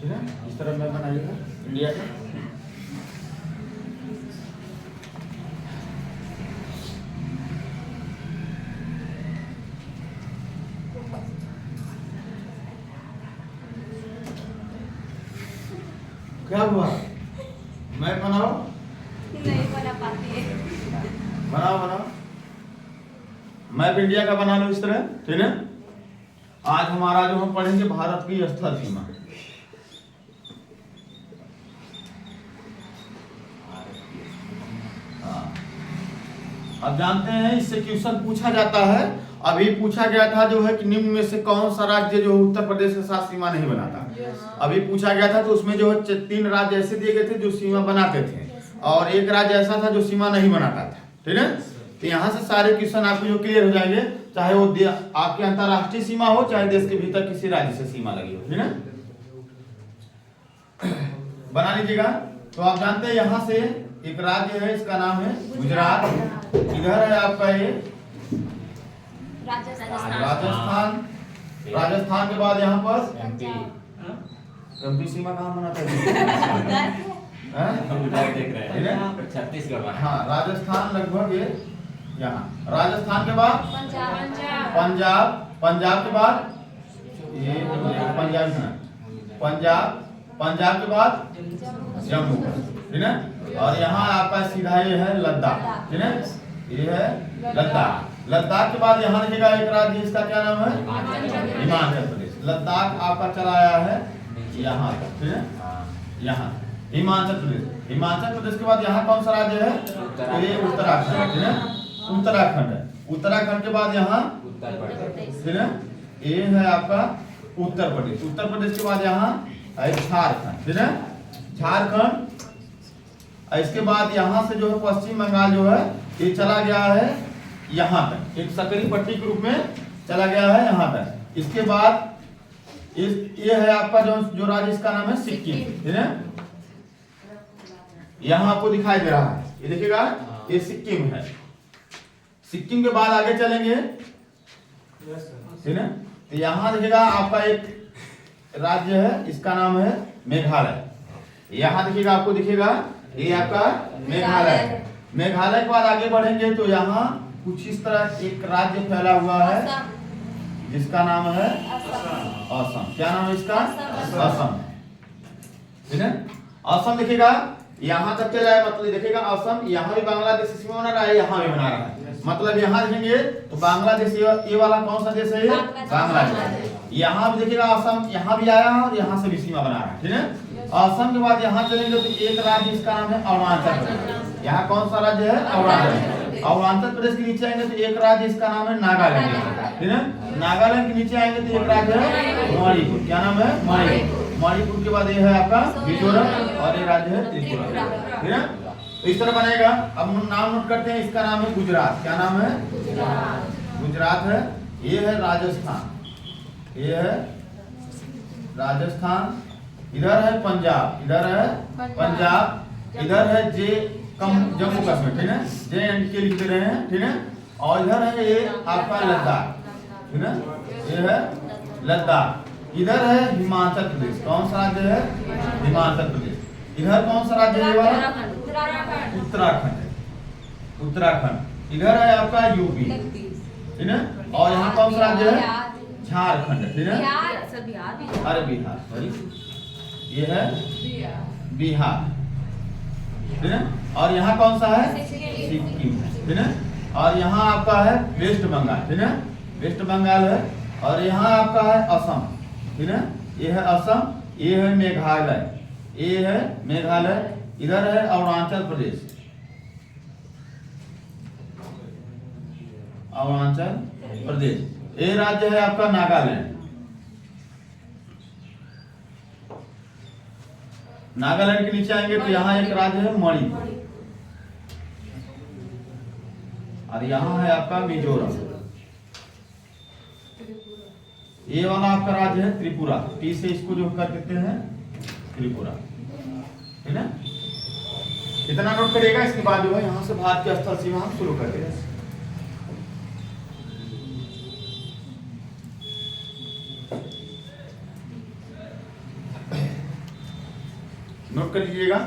ठीक है। इस तरह मैप बनाइएगा इंडिया का। क्या हुआ? मैप बनाओ। नहीं बना पाती है। बनाओ बनाओ मैप इंडिया का बना लो इस तरह, ठीक है। आज हमारा जो हम पढ़ेंगे भारत की स्थल सीमा। हाँ, अब जानते हैं इससे क्वेश्चन पूछा जाता है। अभी पूछा गया था जो है कि निम्न में से कौन सा राज्य जो उत्तर प्रदेश के साथ सीमा नहीं बनाता। अभी पूछा गया था तो उसमें जो है 3 राज्य ऐसे दिए गए थे जो सीमा बनाते थे और एक राज्य ऐसा था जो सीमा नहीं बनाता था, ठीक है। तो यहाँ से सारे क्वेश्चन आपको जो क्लियर हो जाएंगे, चाहे वो आपके अंतरराष्ट्रीय सीमा हो चाहे देश के भीतर किसी राज्य से सीमा लगी हो, ठीक है। बना लीजिएगा। तो आप जानते हैं यहाँ से एक राज्य है, इसका नाम है गुजरात। इधर है आपका ये राजस्थान। राजस्थान के बाद यहाँ पर एमपी सीमा कहाँ बनाता है? छत्तीसगढ़। हाँ, राजस्थान लगभग ये यहाँ। राजस्थान के बाद पंजाब। पंजाब के बाद ये पंजाब है। पंजाब के बाद जम्मू, ठीक है। और यहाँ आपका सीधा ये है लद्दाख, ठीक है। ये है लद्दाख। लद्दाख के बाद यहाँ देखिएगा एक राज्य, इसका क्या नाम है? हिमाचल प्रदेश। लद्दाख आपका चला आया है यहाँ तक, ठीक है। यहाँ हिमाचल प्रदेश। हिमाचल प्रदेश के बाद यहाँ कौन सा राज्य है? तो ये उत्तराखंड, ठीक है। उत्तराखंड है। उत्तराखंड के बाद यहाँ उत्तर प्रदेश, ठीक है। ये है आपका उत्तर प्रदेश। उत्तर प्रदेश के बाद यहाँ है झारखंड, ठीक है। झारखंड। इसके बाद यहाँ से जो है पश्चिम बंगाल जो है ये चला गया है यहाँ तक, एक सकरी पट्टी के रूप में चला गया है यहाँ तक। इसके बाद ये है आपका जो राज्य, इसका नाम है सिक्किम, ठीक है। यहाँ आपको दिखाई दे रहा है, ये देखिएगा ये सिक्किम है। सिक्किम के बाद आगे चलेंगे, ठीक है। तो यहाँ देखिएगा आपका एक राज्य है, इसका नाम है मेघालय। यहाँ देखिएगा आपको दिखेगा ये आपका मेघालय है। मेघालय के बाद आगे बढ़ेंगे तो यहाँ कुछ इस तरह एक राज्य फैला हुआ है जिसका नाम है असम। क्या नाम है इसका? असम, ठीक है। असम देखिएगा यहाँ तक चला है, मतलब देखिएगा असम यहाँ भी बांग्लादेश से सीमा बना रहा है, यहाँ भी बना रहा है। मतलब यहाँ देखेंगे तो बांग्लादेश, ये वाला कौन सा देश है? बांग्लादेश। यहाँ भी देखिएगा असम यहाँ भी आया है और यहाँ से भी सीमा बना रहा है, ठीक है। असम के बाद यहाँ चलेंगे तो एक राज्य, इसका नाम है अरुणाचल प्रदेश। यहाँ कौन सा राज्य है? अरुणाचल। अरुणाचल प्रदेश के नीचे आएंगे तो एक राज्य, इसका नाम है नागालैंड, ठीक है। नागालैंड के नीचे आएंगे तो एक राज्य है मणिपुर। क्या नाम है? मणिपुर। मणिपुर के बाद ये है आपका मिजोरम और ये राज्य है त्रिपुरा, ठीक है। तो इस तरह बनेगा। अब नाम नोट करते हैं, इसका नाम है गुजरात। क्या नाम है? गुजरात है। ये है राजस्थान, ये है राजस्थान। इधर है पंजाब, इधर है पंजाब। इधर है जम्मू कश्मीर, ठीक है। JNK लिख दे रहे हैं, ठीक है। और इधर है ये आपका लद्दाख, ठीक है। ये है लद्दाख। इधर है हिमाचल प्रदेश। कौन सा राज्य है? हिमाचल प्रदेश। इधर कौन सा राज्य है? उत्तराखंड है। उत्तराखंड। इधर है आपका यूपी, ठीक है। और यहाँ कौन सा राज्य है? झारखंड, ठीक है। अरे बिहार, सॉरी, ये है बिहार, ठीक है। और यहाँ कौन सा है? सिक्किम है, ठीक है। और यहाँ आपका है वेस्ट बंगाल, ठीक है। वेस्ट बंगाल है। और यहाँ आपका है असम, ठीक है। ये है असम। ये है मेघालय, ये है मेघालय। इधर है अरुणाचल प्रदेश, अरुणाचल प्रदेश। ये राज्य है आपका नागालैंड। नागालैंड के नीचे आएंगे तो यहाँ एक राज्य है मणिपुर और यहाँ है आपका मिजोरम। ये वाला आपका राज्य है त्रिपुरा। टी से इसको जो कर देते हैं त्रिपुरा, ठीक है। इतना नोट करिएगा। इसके बाद जो है यहाँ से भारत की स्थल सीमा हम शुरू कर देंगे। कर लीजिएगा।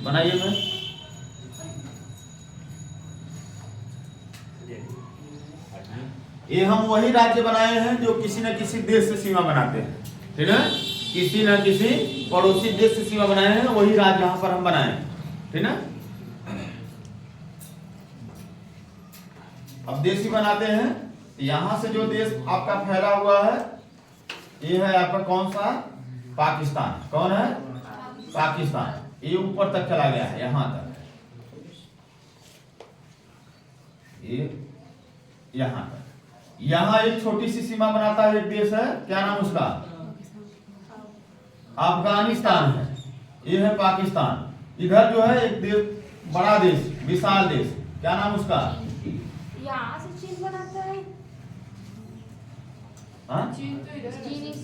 बनाइए मैं ये हम वही राज्य बनाए हैं जो किसी न किसी देश से सीमा बनाते हैं, ठीक है। किसी न किसी पड़ोसी देश से सीमा बनाए हैं, वही राज्य यहाँ पर हम बनाए हैं, ठीक है। अब देश ही बनाते हैं। यहाँ से जो देश आपका फैला हुआ है ये है आपका कौन सा? पाकिस्तान। कौन है? पाकिस्तान। ये ऊपर तक चला गया है, यहाँ तक, ये यहाँ तक। यहाँ एक छोटी सी सीमा बनाता है एक देश है, क्या नाम उसका? अफगानिस्तान है। ये है पाकिस्तान। इधर जो है एक देश, बड़ा देश, विशाल देश, क्या नाम उसका? यहाँ से चीन बनाता है। हाँ? चीन से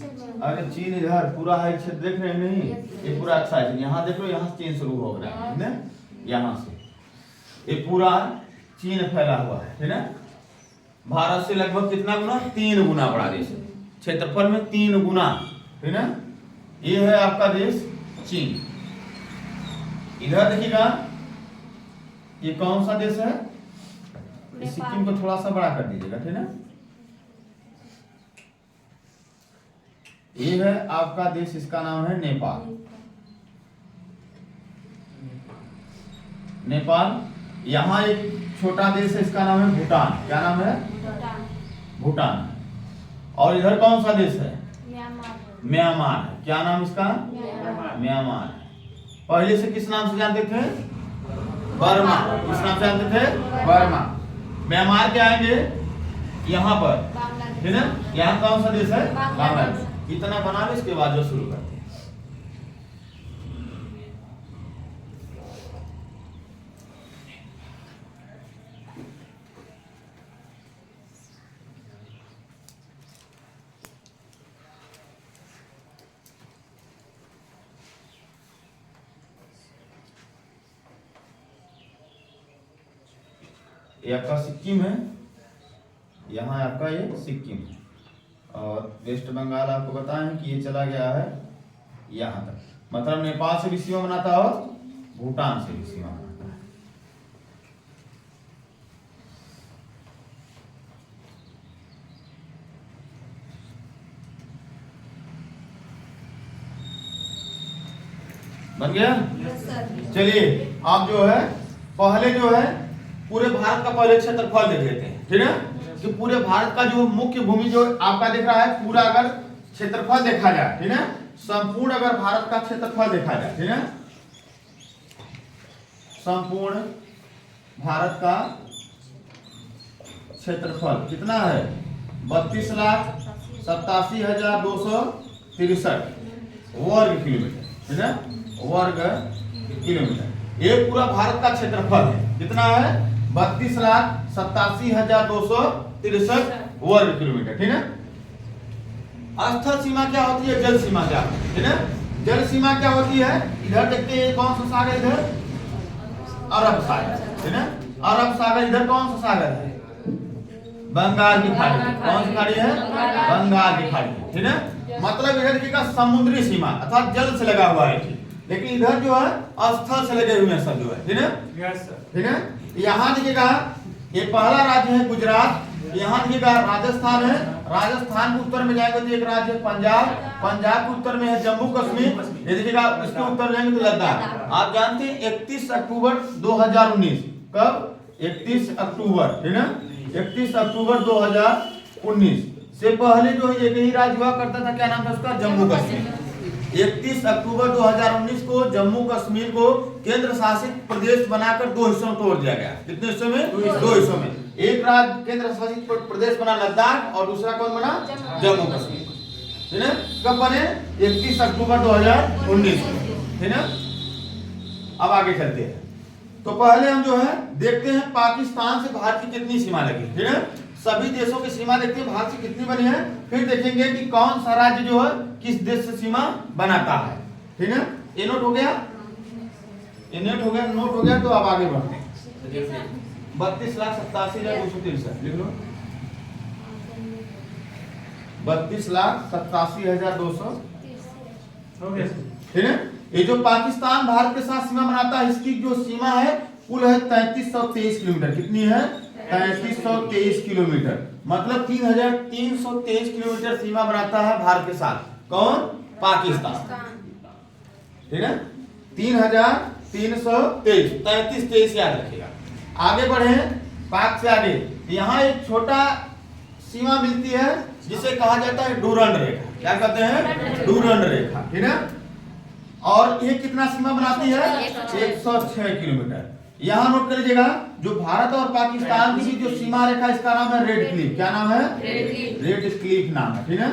बना- अरे चीन इधर पूरा है क्षेत्र, देख रहे हैं नहीं? ये पूरा अच्छा है। यहाँ देख लो, यहाँ से चीन शुरू हो रहा है ना, यहाँ से ये पूरा चीन फैला हुआ है, है ना। भारत से लगभग कितना गुना? 3 गुना बड़ा देश है, क्षेत्रफल में 3 गुना, है ना। ये है आपका देश चीन। इधर देखिएगा, ये कौन सा देश है? इस सिक्किम को थोड़ा सा बड़ा कर दीजिएगा, ठीक है। ये है आपका देश, इसका नाम है नेपाल। नेपाल। यहाँ एक छोटा देश है, इसका नाम है भूटान। क्या नाम है? भूटान। भूटान। और इधर कौन सा देश है? म्यांमार। म्यांमार है। क्या नाम इसका? म्यांमार। म्यांमार। पहले से किस नाम से जानते थे? बर्मा। किस नाम से जानते थे? बर्मा। म्यांमार के आएंगे यहाँ पर, बांग्लादेश। है ना। यहाँ कौन सा देश है? बांग्लादेश। बांग्लादेश। इतना बना लो, इसके बाद जो शुरू करते हैं। ये आपका सिक्किम है, यहाँ आपका ये सिक्किम है। और वेस्ट बंगाल आपको बताएं कि ये चला गया है यहाँ तक, मतलब नेपाल से भी सीमा बनाता है और भूटान से भी सीमा बनाता है। बन गया? Yes sir. चलिए आप जो है पहले जो है पूरे भारत का पहले क्षेत्रफल देख लेते हैं, ठीक है। कि पूरे भारत का जो मुख्य भूमि जो आपका दिख रहा है, पूरा अगर क्षेत्रफल देखा जाए, ठीक है, संपूर्ण अगर भारत का क्षेत्रफल देखा जाए, ठीक है, संपूर्ण भारत का क्षेत्रफल कितना है? 32,87,263 वर्ग किलोमीटर, ठीक है, वर्ग किलोमीटर। ये पूरा भारत का क्षेत्रफल है। कितना है? 32,87,263 वर्ग किलोमीटर, ठीक है। स्थल सीमा क्या होती है? जल सीमा क्या होती है, ठीक है। जल सीमा क्या होती है? इधर देखते हैं कौन सा सागर? इधर अरब सागर, ठीक है। अरब सागर। इधर कौन सा सागर है? बंगाल की खाड़ी। कौन सी खाड़ी है? बंगाल की खाड़ी, ठीक है। मतलब इधर देखिएगा समुद्री सीमा अर्थात जल से लगा हुआ है, लेकिन इधर जो है स्थल से लगे हुए हैं सब जो है, ठीक है। ठीक है। यहाँ देखिएगा ये पहला राज्य है गुजरात। यहाँ देखिएगा राजस्थान है। राजस्थान के उत्तर में जाएंगे तो एक राज्य है पंजाब। पंजाब के उत्तर में है जम्मू कश्मीर। ये देखिएगा इसके उत्तर जाएंगे तो लद्दाख। आप जानते हैं 31 अक्टूबर 2019, कब? 31 अक्टूबर, ठीक है, 31 अक्टूबर 2019 से पहले जो है एक ही राज्य हुआ करता था, क्या नाम था उसका? जम्मू कश्मीर। 31 अक्टूबर 2019 को जम्मू कश्मीर को केंद्र शासित प्रदेश बनाकर 2 हिस्सों में तोड़ दिया गया। कितने हिस्सों में? 2 हिस्सों में। एक राज्य केंद्र शासित प्रदेश बना लद्दाख और दूसरा कौन बना? जम्मू कश्मीर, ठीक है। कब बने? 31 अक्टूबर 2019, ठीक है। अब आगे चलते हैं। तो पहले हम जो है देखते हैं पाकिस्तान से भारत की कितनी सीमा लगी, ठीक है। सभी देशों की सीमा देखते हैं भारत से कितनी बनी है, फिर देखेंगे कि कौन सा राज्य जो है किस देश से सीमा बनाता है, ठीक है। ये नोट हो गया? ये नोट हो गया? नोट हो गया तो अब आगे बढ़ते हैं। 32,87,263 लिख लो। 32,87,200। ठीक है। ये जो पाकिस्तान भारत के साथ सीमा बनाता है, इसकी जो सीमा है कुल है 3323 किलोमीटर। कितनी है? 3323 किलोमीटर। मतलब 3323 किलोमीटर सीमा बनाता है भारत के साथ। कौन? पाकिस्तान। ठीक है। 3323, 3323 याद रखिएगा। आगे बढ़े पाक से आगे, यहाँ एक छोटा सीमा मिलती है जिसे कहा जाता है डूरंड रेखा। क्या कहते हैं? डूरंड रेखा। ठीक है। और ये कितना सीमा बनाती है? 106 किलोमीटर। यहाँ नोट कर लीजिएगा, जो भारत और पाकिस्तान की जो सीमा रेखा, इसका नाम है रेड क्लिफ। क्या नाम है? रेड क्लिफ नाम है। ठीक है,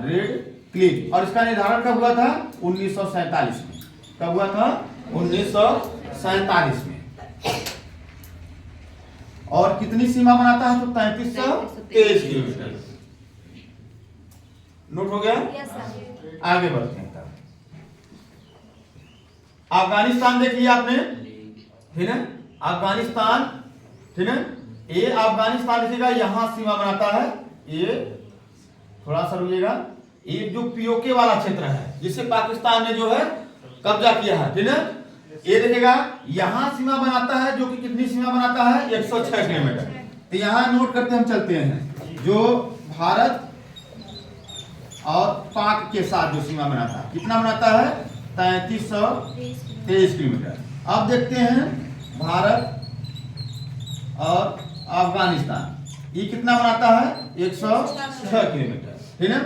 रेड क्लिफ। और इसका निर्धारण कब हुआ था? 1947 में। कब हुआ था? 1947 में। और कितनी सीमा बनाता है? तो 3323 किलोमीटर। नोट हो गया? Yes sir. आगे बढ़ते हैं। अफगानिस्तान देखिए आपने, ठीक है। अफगानिस्तान, ठीक है। ये अफगानिस्तान देखिएगा, यहां सीमा बनाता है। ये थोड़ा सा रुकिएगा, ये जो पीओके वाला क्षेत्र है जिसे पाकिस्तान ने जो है कब्जा किया है, ठीक है। ये देखिएगा यहां सीमा बनाता है, जो कि कितनी सीमा बनाता है? 106 किलोमीटर। तो यहां नोट करते हम चलते हैं, जो भारत और पाक के साथ जो सीमा बनाता है, कितना बनाता है? 3323 किलोमीटर। अब देखते हैं भारत और अफगानिस्तान, ये कितना बनाता है? 106 किलोमीटर। ठीक है।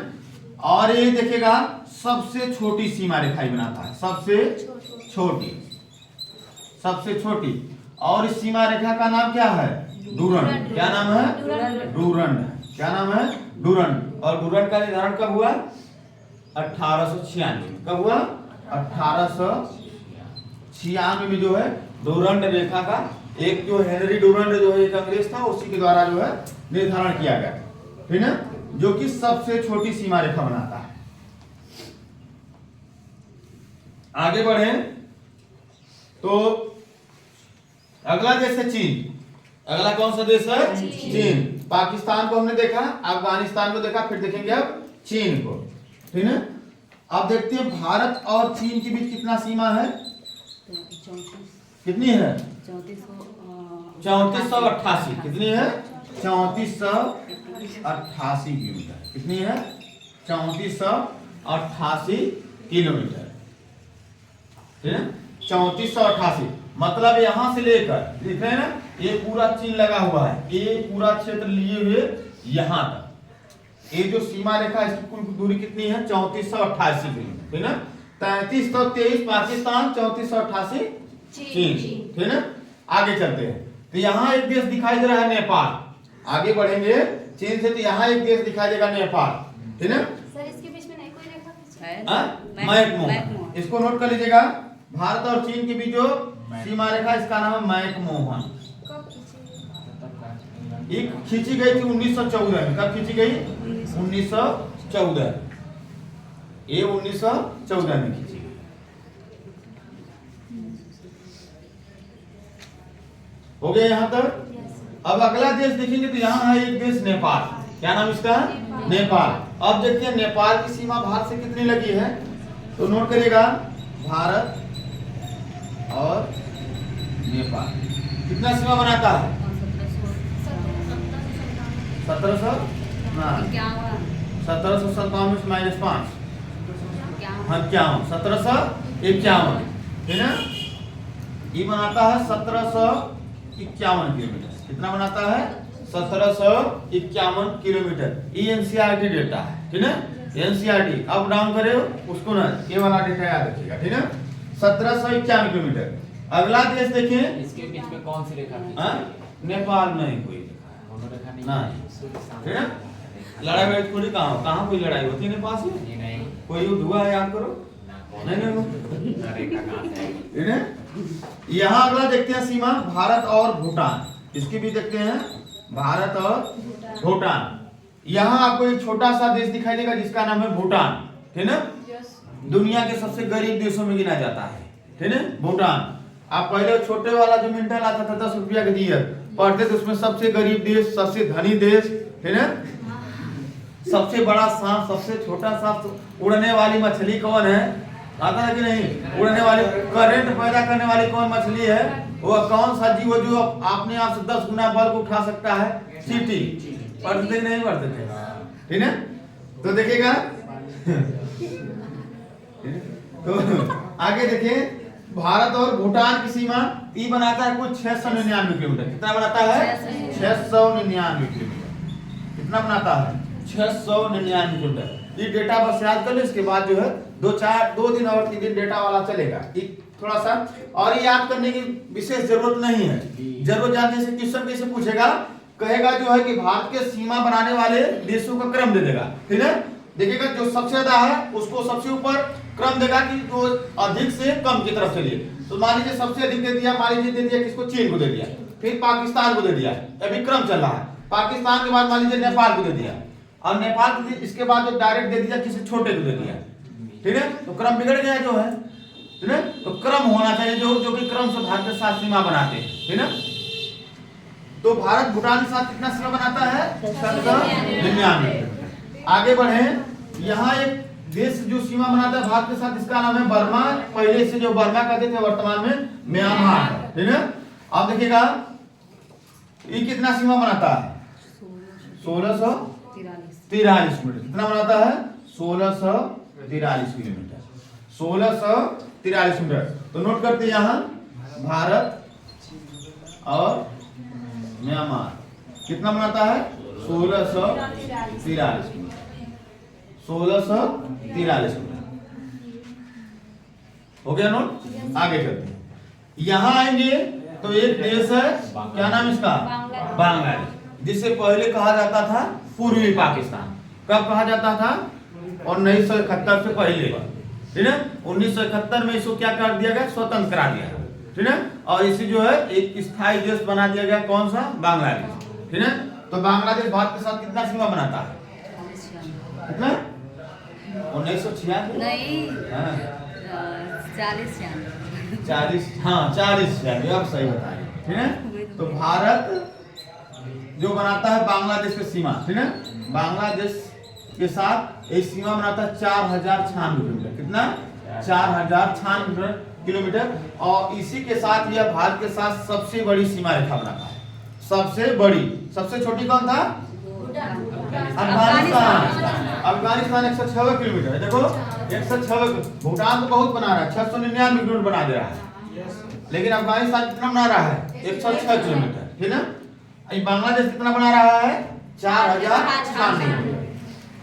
और ये देखिएगा सबसे छोटी सीमा रेखा बनाता है, सबसे छोटी, सबसे छोटी। और इस सीमा रेखा का नाम क्या है? डूरंड। क्या नाम है? डूरंड। क्या नाम है? डूरंड। और डूरंड का निर्धारण कब हुआ? 1896 में। कब हुआ? 1896 में जो है डूरंड रेखा का एक जो हेनरी डूरंड जो है एक अंग्रेज था, उसी के द्वारा जो है निर्धारण किया गया। ठीक है, जो कि सबसे छोटी सीमा रेखा बनाता है। आगे बढ़े तो अगला देश है चीन। अगला कौन सा देश है? चीन। पाकिस्तान को हमने देखा, अफगानिस्तान को देखा, फिर देखेंगे अब चीन को। ठीक है। अब देखते हैं भारत और चीन के बीच कितना सीमा है? कितनी है? 3488। कितनी है? 3488 किलोमीटर। कितनी है? 3488 किलोमीटर। ठीक है, 3488। मतलब यहां से लेकर, देख रहे हैं ना, ये पूरा चीन लगा हुआ है, ये पूरा क्षेत्र लिए हुए यहां तक। ये जो सीमा रेखा, इसकी कुल दूरी कितनी है? 3488 किलोमीटर। ठीक है। 3323 पाकिस्तान, 3488 चीन। ठीक है। आगे चलते हैं तो यहाँ एक देश दिखाई दे रहा है, नेपाल। आगे बढ़ेंगे चीन से तो यहाँ एक देश दिखाई देगा, नेपाल। ठीक है। सर इसके बीच में नहीं कोई रेखा खींची? मैकमोहन। इसको नोट कर लीजिएगा, भारत और चीन के बीच जो सीमा रेखा, इसका नाम है मैकमोहन। कब खींची? ये खींची गई थी 1914 में। कब खींची गई? 1914। ये 1914 में खींची गई। हो गया यहाँ तक। अब अगला देश देखेंगे तो यहाँ है एक देश नेपाल। क्या नाम इसका? नेपाल। अब देखते हैं नेपाल की सीमा भारत से कितनी लगी है, तो नोट करिएगा, भारत और नेपाल कितना सीमा बनाता है? 1797 माइनस 5, 1751। ठीक है। ये बनाता है 1751 किलोमीटर। कितना बनाता है? 1751 किलोमीटर। ये एनसीईआरटी डेटा है। ठीक है, एनसीईआरटी। अप डाउन करे उसको ना, ये वाला डेटा याद रखिएगा। ठीक है, 1751 किलोमीटर। अगला देश देखिए, इसके बीच में कौन सी रेखा? नेपाल में कोई रेखा नहीं। ठीक है। लड़ाई वड़ाई थोड़ी कहाँ कोई लड़ाई होती है नेपाल से? नहीं। कोई युद्ध हुआ है? याद करो। नहीं। रेखा कहाँ से? ठीक है। यहाँ अगला देखते हैं सीमा भारत और भूटान। इसकी भी देखते हैं, भारत और भूटान। यहाँ आपको एक छोटा सा देश दिखाई देगा जिसका नाम है भूटान। ठीक है। दुनिया के सबसे गरीब देशों में गिना जाता है। ठीक है, भूटान। आप पहले छोटे वाला जो मिंटल आता था 10 रुपया के दिए पढ़ते थे, उसमें सबसे गरीब देश, सबसे धनी देश, है ना, सबसे बड़ा सांप, सबसे छोटा सांप, उड़ने वाली मछली कौन है? आता है कि नहीं? उड़ने वाली, करंट पैदा करने वाली कौन मछली है? वो कौन सा जीव जो अपने आप से 10 गुना बल को उठा सकता है? चींटी। पढ़ते नहीं पढ़ते थे, ठीक है? तो देखिएगा तो आगे देखिए, भारत और भूटान की सीमा ई बनाता है कुछ 699 किलोमीटर। कितना बनाता है? 699 किलोमीटर। कितना बनाता है? 699 किलोमीटर। ये डेटा बस याद कर ले, इसके बाद जो है 2 दिन और 3 दिन डेटा वाला चलेगा। थोड़ा सा और ये याद करने की विशेष जरूरत नहीं है। जरूरत जानने से क्वेश्चन कैसे पूछेगा, कहेगा जो है कि भारत के सीमा बनाने वाले देशों का क्रम दे देगा, ठीक है? देखिएगा जो सबसे ज्यादा है उसको सबसे ऊपर क्रम देगा कि जो अधिक से कम की तरफ चलिए। तो मान लीजिए सबसे अधिक दे दिया, मान लीजिए दे दिया किसको? चीन को दे दिया, फिर पाकिस्तान को दे दिया, अभी क्रम चल रहा है। पाकिस्तान के बाद मान लीजिए नेपाल को दे दिया, और नेपाल को इसके बाद जो डायरेक्ट दे दिया किसी छोटे को दे दिया, ठीक है? तो क्रम बिगड़ गया जो है, ठीक है? तो क्रम होना चाहिए जो कि क्रम से भारत के साथ सीमा बनाते हैं, ठीक है? तो भारत भूटान के साथ कितना सीमा बनाता है? 699। आगे बढ़े, यहाँ एक देश जो सीमा बनाता है भारत के साथ, इसका नाम है बर्मा। पहले से जो बर्मा कहते थे, वर्तमान में म्यांमार, ठीक है? अब देखिएगा ये कितना सीमा बनाता है? 1643 किलोमीटर। कितना बनाता है? 1643 किलोमीटर। 1643 किलोमीटर। तो नोट करते हैं यहाँ भारत और म्यांमार कितना बनाता है? 1643 1643 हो गया नोट। आगे चलते हैं, यहाँ आएंगे तो एक देश है, क्या नाम इसका? बांग्लादेश, जिसे पहले कहा जाता था पूर्वी पाकिस्तान। कब कहा जाता था? 1971 से पहले, ठीक है? 1971 में इसको क्या कर दिया गया? स्वतंत्र करा दिया, ठीक है? और इसी जो है एक स्थायी देश बना दिया गया, कौन सा? बांग्लादेश, ठीक है? तो बांग्लादेश भारत के साथ कितना सीमा बनाता है? कितना? 1996 नहीं, 40 हाँ 40 अब सही बताए, ठीक है? तो भारत जो बनाता है बांग्लादेश की सीमा, ठीक है? बांग्लादेश के साथ एक सीमा बनाता है 4096 किलोमीटर। कितना? 4096 किलोमीटर। और इसी के साथ यह भारत के साथ सबसे बड़ी सीमा रेखा बनाता है। सबसे बड़ी, सबसे छोटी कौन था? अफगानिस्तान। अफगानिस्तान 106 किलोमीटर। देखो 106। भूटान तो बहुत बना रहा है, 699 किलोमीटर बना दे रहा है, लेकिन अफगानिस्तान कितना बना रहा है? 106 किलोमीटर, ठीक है? बांग्लादेश कितना बना रहा है? 4096 किलोमीटर,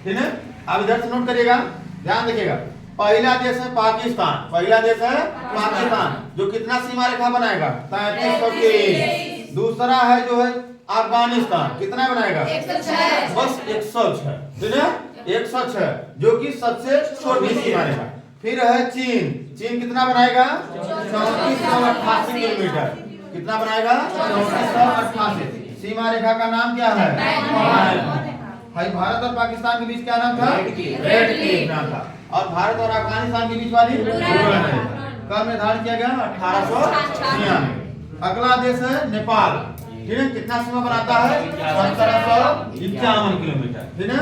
ठीक है? अब इधर से नोट करिएगा, ध्यान देखिएगा। पहला देश है पाकिस्तान, पहला देश है पाकिस्तान, जो कितना सीमा रेखा बनाएगा? 3330। दूसरा है जो है अफगानिस्तान, कितना बनाएगा? 106। बस 106, ठीक है? 106 जो कि सबसे छोटी सीमा रेखा। फिर है चीन, चीन कितना बनाएगा? 3488 किलोमीटर। कितना बनाएगा? 3488। सीमा रेखा का नाम क्या है? भाई भारत और पाकिस्तान के बीच क्या नाम था? रेड क्लिफ नाम था। और भारत और अफगानिस्तान के बीच वाली कब निर्धारित किया गया? 1896। अगला देश है नेपाल, ठीक है? कितना सीमा बनाता है? 1751 किलोमीटर, ठीक है?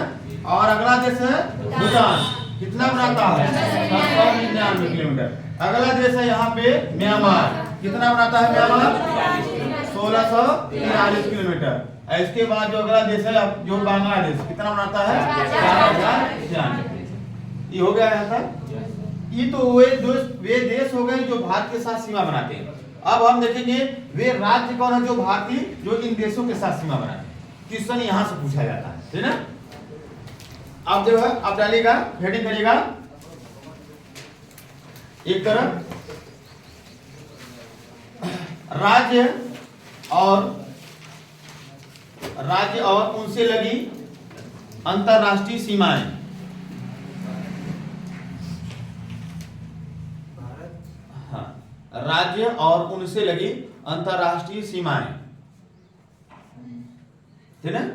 और अगला देश है भूटान, कितना बनाता है? 799 किलोमीटर। अगला देश है यहाँ पे म्यांमार, कितना बनाता है म्यांमार? 1643 किलोमीटर। इसके बाद जो अगला देश है जो बांग्लादेश, कितना बनाता है? 4096। ये हो गया यहाँ तक। ये तो वे देश हो गए जो भारत के साथ सीमा बनाते हैं। अब हम देखेंगे वे राज्य कौन है जो भारतीय जो इन देशों के साथ सीमा बनाते हैं। क्वेश्चन यहाँ से पूछा जाता है, ठीक है? अब जो है आप डालिएगा, हेडिंग करिएगा एक तरफ राज्य और उनसे लगी अंतरराष्ट्रीय सीमाएं। हाँ, राज्य और उनसे लगी अंतरराष्ट्रीय सीमाएं, ठीक है?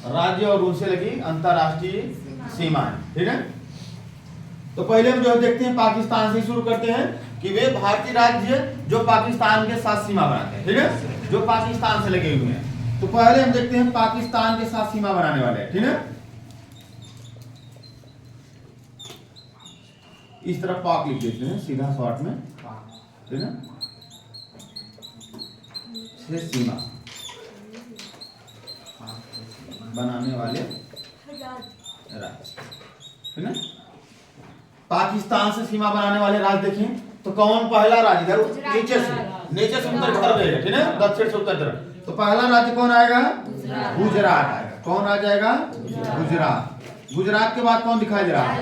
राज्य और उनसे लगी अंतरराष्ट्रीय सीमाएं, ठीक है? तो पहले हम जो है देखते हैं पाकिस्तान से शुरू करते हैं कि वे भारतीय राज्य जो पाकिस्तान के साथ सीमा बनाते हैं, ठीक है, जो पाकिस्तान से लगे हुए हैं। तो पहले हम देखते हैं पाकिस्तान के साथ सीमा बनाने वाले हैं, ठीक है। इस तरह पाक लिख देते हैं सीधा शॉर्ट में, ठीक है, से सीमा बनाने वाले राज्य, ठीक है। पाकिस्तान से सीमा बनाने वाले राज्य देखें तो कौन पहला राज्य, इधर नीचे से उत्तर की तरफ रहेगा, ठीक है, दक्षिण से उत्तर तरफ। तो पहला राज्य कौन आएगा? गुजरात आएगा। कौन राज्य आएगा? गुजरात। गुजरात के बाद कौन दिखाई दे रहा है?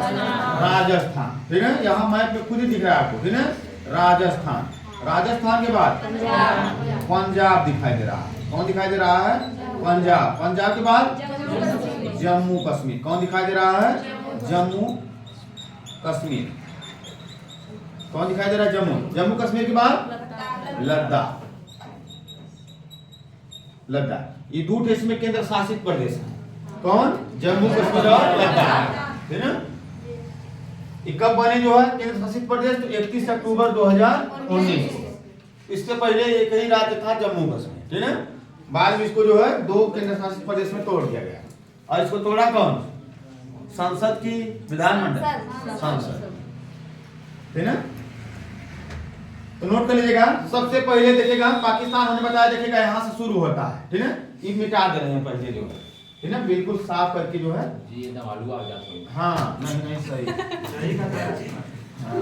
राजस्थान, ठीक है, यहाँ मैप में खुद ही दिख रहा है आपको, ठीक है, राजस्थान। राजस्थान के बाद पंजाब दिखाई दे रहा है। कौन दिखाई दे रहा है? पंजाब। पंजाब के बाद जम्मू कश्मीर। कौन दिखाई दे रहा है? जम्मू कश्मीर। कौन दिखाई दे रहा है? जम्मू कश्मीर के बाद लद्दाख। लद्दाख, ये दो देश में केंद्र शासित प्रदेश है। कौन? जम्मू कश्मीर और लद्दाख, है ना। ये कब बने जो है केंद्र शासित प्रदेश? तो 31 अक्टूबर 2019। इससे पहले एक ही राज्य था, जम्मू कश्मीर, ठीक है। बाद में इसको जो है दो केंद्र शासित प्रदेश में तोड़ दिया गया। और इसको तोड़ा कौन? संसद की विधानमंडल, संसद, है ना। तो नोट कर लीजिएगा, सबसे पहले देखिएगा पाकिस्तान हमने बताया, देखिएगा यहाँ से शुरू होता है, ठीक है। ये मिटा दे रहे हैं पहले जो है, ठीक है, बिल्कुल साफ करके जो है जी एकदम आलू आ जाते हैं। हाँ, नहीं सही हाँ।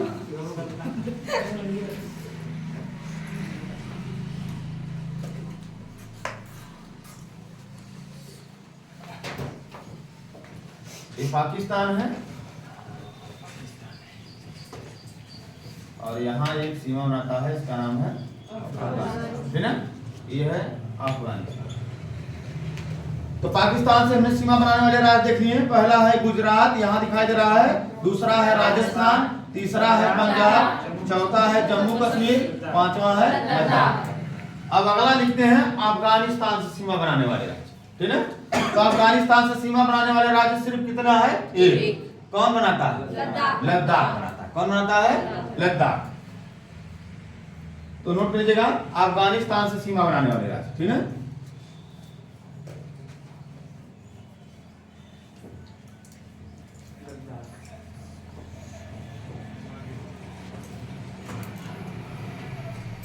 ये पाकिस्तान है और यहाँ एक सीमा बनाता है, इसका नाम है अफगानिस्तान, है ना। ये है अफगानिस्तान। तो पाकिस्तान से हमने सीमा बनाने वाले राज्य देख लिए। पहला है गुजरात, यहाँ दिखाई दे रहा है। दूसरा है राजस्थान, तीसरा है पंजाब, चौथा है जम्मू कश्मीर, पांचवा है लद्दाख। अब अगला लिखते हैं अफगानिस्तान से सीमा बनाने वाले राज्य, ठीक है। तो अफगानिस्तान से सीमा बनाने वाले राज्य सिर्फ कितना है? एक। कौन बनाता है? लद्दाख बनाता है। कौन बनाता है? लद्दाख। तो नोट कर लीजिएगा, अफगानिस्तान से सीमा बनाने वाले राज्य, ठीक है।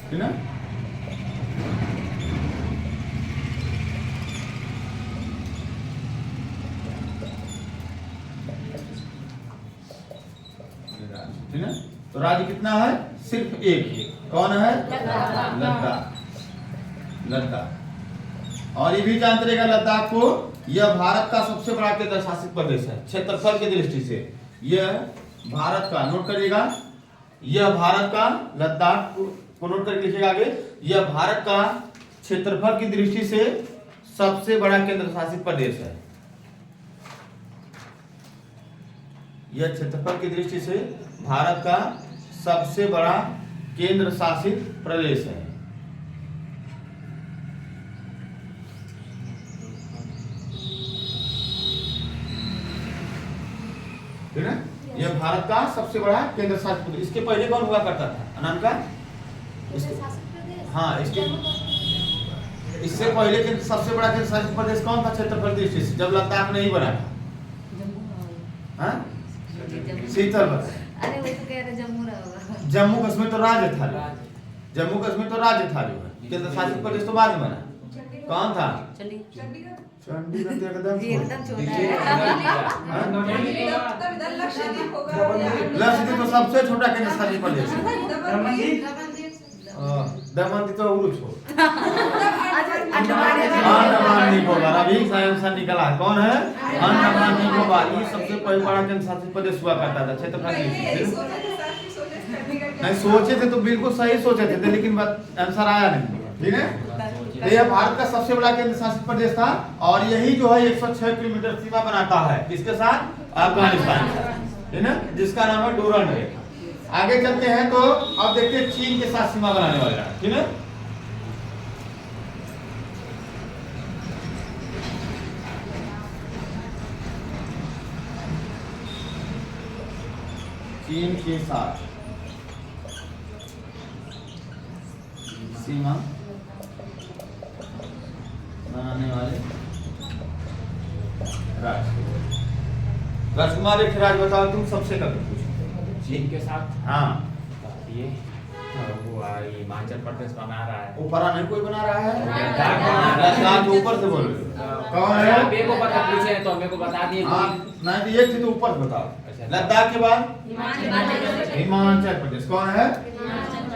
ठीक है। ठीक है। तो राज्य कितना है? सिर्फ एक। कौन है? लद्दाख। लद्दाख। और ये भी जानते रहेगा लद्दाख को, यह भारत का सबसे बड़ा केंद्र शासित प्रदेश है क्षेत्रफल की दृष्टि से। यह भारत का, नोट करिएगा, यह भारत का, लद्दाख को नोट करके लिखिएगा आगे, यह भारत का क्षेत्रफल की दृष्टि से सबसे बड़ा केंद्र शासित प्रदेश है। यह क्षेत्रफल की दृष्टि से भारत का सबसे बड़ा केंद्र शासित प्रदेश है। ठीक है, यह भारत का सबसे बड़ा केंद्र शासित प्रदेश। इसके पहले कौन हुआ करता था? अनाम का हाँ, इससे पहले के सबसे बड़ा केंद्र शासित प्रदेश कौन था क्षेत्रफल की दृष्टि से, जब लद्दाख नहीं बना था? हाँ, शीतल बता। अरे वो तो कह रहे जम्मू रहेगा। जम्मू कश्मीर तो राज्य था, जम्मू कश्मीर तो राज्य था, जो है केंद्र शासित प्रदेश तो बाद में बना। कौन था? चंडीगढ़ एकदम छोटा है। लक्षद्वीप तो सबसे छोटा केंद्र शासित प्रदेश है। दमन तो उड़ू छोड़। अंडमान निकोबार अभी साइंस निकला है। कौन है? अंडमान निकोबार। ये सबसे बड़ा केंद्र शासित प्रदेश हुआ करता था क्षेत्रफल की दृष्टि से। नहीं सोचे थे तो बिल्कुल सही सोचे थे, लेकिन आंसर आया नहीं, ठीक है। तो यह भारत का सबसे बड़ा केंद्र शासित प्रदेश था और यही जो है 106 किलोमीटर सीमा बनाता है किसके साथ? अफगानिस्तान के साथ, है ना, जिसका नाम है डूरंड रेखा। आगे चलते हैं तो अब देखते हैं चीन के साथ सीमा बनाने वाले, ठीक है। चीन के साथ सीमा बनाने वाले राज्य। राजकुमार एक राज्य बताओ तुम सबसे कभी पूछो। चीन के साथ हाँ ये हुआ हिमाचल प्रदेश बना रहा है। ऊपर नहीं कोई बना रहा है, लद्दाख बना रहा है। लद्दाख तो ऊपर से बोलो कौन है? आप मेरे को पता पूछे तो मेरे को बता दिए। हाँ नहीं तो एक चीज तो ऊपर से बताओ। अच्छा। लद्दाख के बाद हिमाचल प्रदेश। कौन है?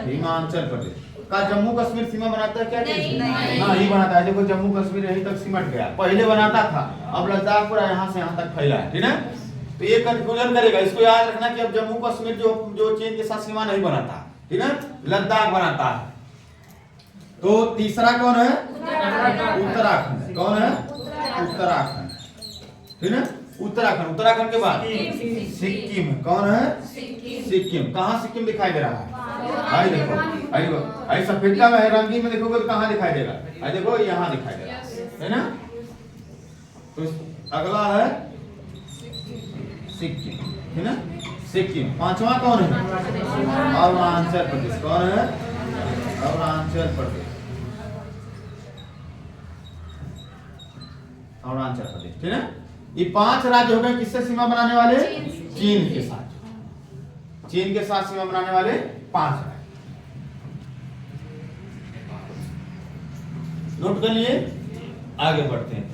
हिमाचल प्रदेश का जम्मू कश्मीर सीमा बनाता है क्या? नहीं बनाता है। देखो जम्मू कश्मीर यहीं तक सिमट गया, पहले बनाता था, अब लद्दाख पूरा यहाँ से यहाँ तक फैला है, ठीक है। तो ये कंफ्यूजन करेगा, इसको याद रखना कि अब जम्मू कश्मीर जो चीन के साथ सीमा नहीं बनाता, ठीक है, लद्दाख बनाता है। तो तीसरा कौन है? उत्तराखंड। कौन है? उत्तराखंड, ठीक है। उत्तराखंड, उत्तराखंड के बाद सिक्किम। कौन है? सिक्किम। कहाँ सिक्किम दिखाई दे रहा है? आई देखो, आई देखो, आई सफेद का है, रंगीन में देखोगे तो कहाँ दिखाई देगा? आई देखो यहाँ दिखाई दे रहा है ना। तो अगला है सिक्किम, है ना। सिक्किम। पांचवा कौन है? अरुणाचल प्रदेश। कौन है? अरुणाचल प्रदेश। अरुणाचल प्रदेश, ठीक है। ये 5 राज्य हो गए किससे सीमा बनाने वाले? चीन के साथ। चीन के साथ सीमा बनाने वाले 5 राज्य। नोट कर लिए, आगे बढ़ते हैं।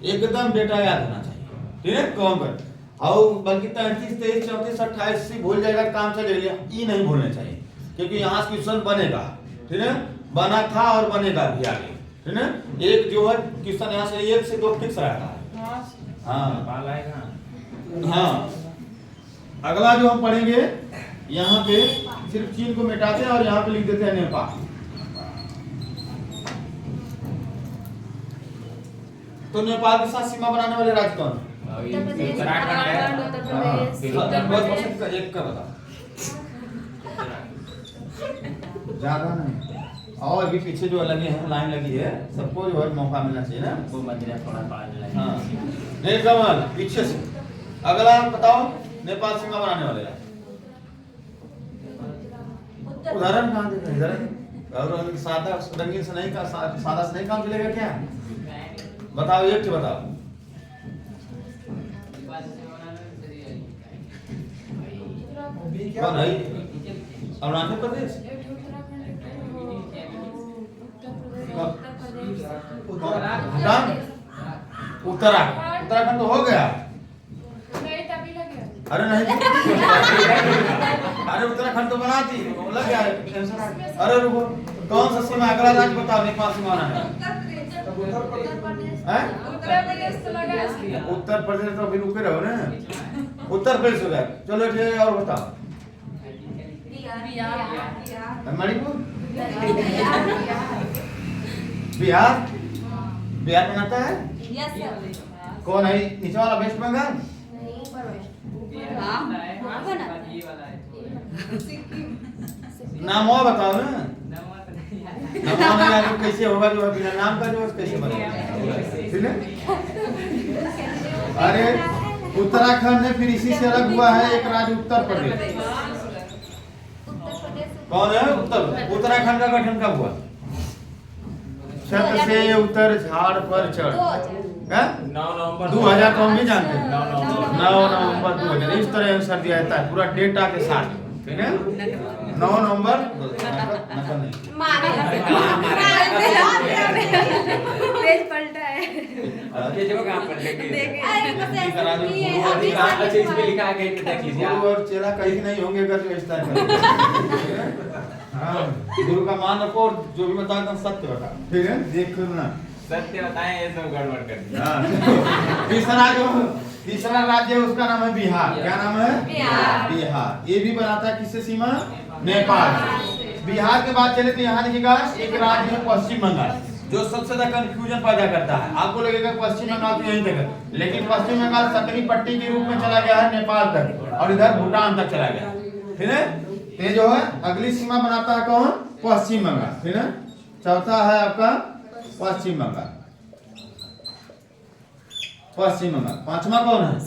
एकदम डेटा याद होना चाहिए, ठीक है। कौन कर और बल्कि 33, 23, 34, 28 से भूल जाएगा काम चलेगा, ये नहीं भूलना चाहिए क्योंकि यहाँ से क्वेश्चन बनेगा, ठीक है। बना था और बनेगा भी आगे, ठीक है। एक जो है क्वेश्चन यहाँ से 1 से 2 फिक्स रहता है। हाँ हाँ। अगला जो हम पढ़ेंगे, यहाँ पे सिर्फ चीन को मिटाते हैं और यहाँ पे लिख देते हैं नेपाल। तो नेपाल के साथ सीमा बनाने वाले राज्य कौन? एक का बता, ज्यादा नहीं। और भी पीछे जो लगे हैं, लाइन लगी है, सबको जो है मौका मिलना चाहिए ना। वो मंदिर थोड़ा पार हाँ नहीं कमल पीछे से। अगला बताओ नेपाल सीमा बनाने वाले राज्य। उदाहरण कहाँ दे रहे हैं? और सादा रंगीन से नहीं का सादा से नहीं काम चलेगा क्या? बताओ, एक तो बताओ। कौन है? अरुणाचल प्रदेश। भूटान। उत्तराखंड। उत्तराखंड तो हो गया। अरे नहीं अरे उत्तराखंड तो बना दी, लग गया टेंशन। अरे रुको, कौन सा सीमा? अगला राज्य बताओ नेपाल सीमा है। उत्तर प्रदेश तो अभी रुके रहो ना। उत्तर प्रदेश हो गया, चलो ठीक है। और बताओ मणिपुर, बिहार। बिहार बनाता है कौन है? नीचे वाला वेस्ट बंगाल। नाम और बताओ ना। नाम नहीं आगे कैसे होगा? जो बिना नाम का जो कैसे बनेगा, ठीक है। अरे उत्तराखंड है, फिर इसी से अलग हुआ है एक राज्य उत्तर प्रदेश। कौन है? उत्तराखंड का गठन कब हुआ? छत से उतर झाड़ पर चढ़। 9 नवंबर 2000। तो हम भी जानते हैं 9 नवंबर 2000। इस तरह आंसर दिया जाता है पूरा डेटा के साथ, ठीक है। 9 नवंबर पेज पलटा है। ये जो कहाँ पर लेके अच्छा इस पे लिखा है कि देख लीजिए। गुरु और चेला कहीं नहीं होंगे अगर जो इस तरह। हाँ, गुरु का मान रखो और जो भी बताओ एकदम सत्य बताओ, ठीक है। देखो ना, सत्य बताएं, ये सब गड़बड़ कर दिया। तीसरा राज्य है, उसका नाम है बिहार। क्या नाम है? बिहार। ये भी बनाता है किससे सीमा? नेपाल। बिहार के बाद चले तो यहाँ देखिएगा एक राज्य है पश्चिम बंगाल, जो सबसे ज्यादा कंफ्यूजन पैदा करता है। आपको लगेगा पश्चिम बंगाल तो यहीं तक है, लेकिन पश्चिम बंगाल सकरी पट्टी के रूप में चला गया है नेपाल तक और इधर भूटान तक चला गया, ठीक है। ये जो है अगली सीमा बनाता है कौन? पश्चिम बंगाल, ठीक है। चौथा है आपका पश्चिम बंगाल। पश्चिम बंगाल। पांचवा कौन है?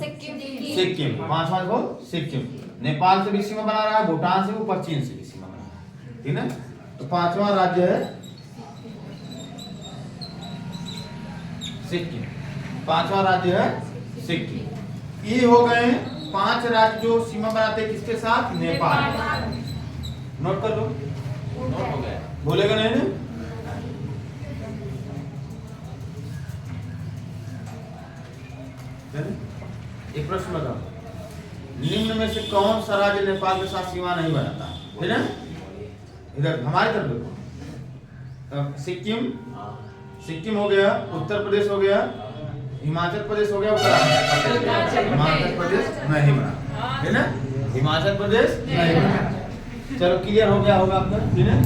सिक्किम। पांचवा को सिक्किम। नेपाल से भी सीमा बना रहा है, भूटान से भी, ऊपर चीन से भी सीमा बना रहा है, ठीक है। तो पांचवा राज्य है सिक्किम, पांचवा राज्य है सिक्किम। ये हो गए 5 राज्य जो सीमा बनाते हैं किसके साथ? नेपाल। नोट कर लो, नोट हो गया। भूलेगा नहीं ना। एक प्रश्न बताओ, निम्न में से कौन सा राज्य नेपाल के साथ सीमा नहीं बनाता है ना? इधर हमारी तरफ देखो, सिक्किम, सिक्किम हो गया, उत्तर प्रदेश हो गया, हिमाचल प्रदेश हो गया, उत्तराखंड। हिमाचल प्रदेश नहीं बना है ना, हिमाचल प्रदेश नहीं बना। चलो क्लियर हो गया होगा आपका, ठीक है।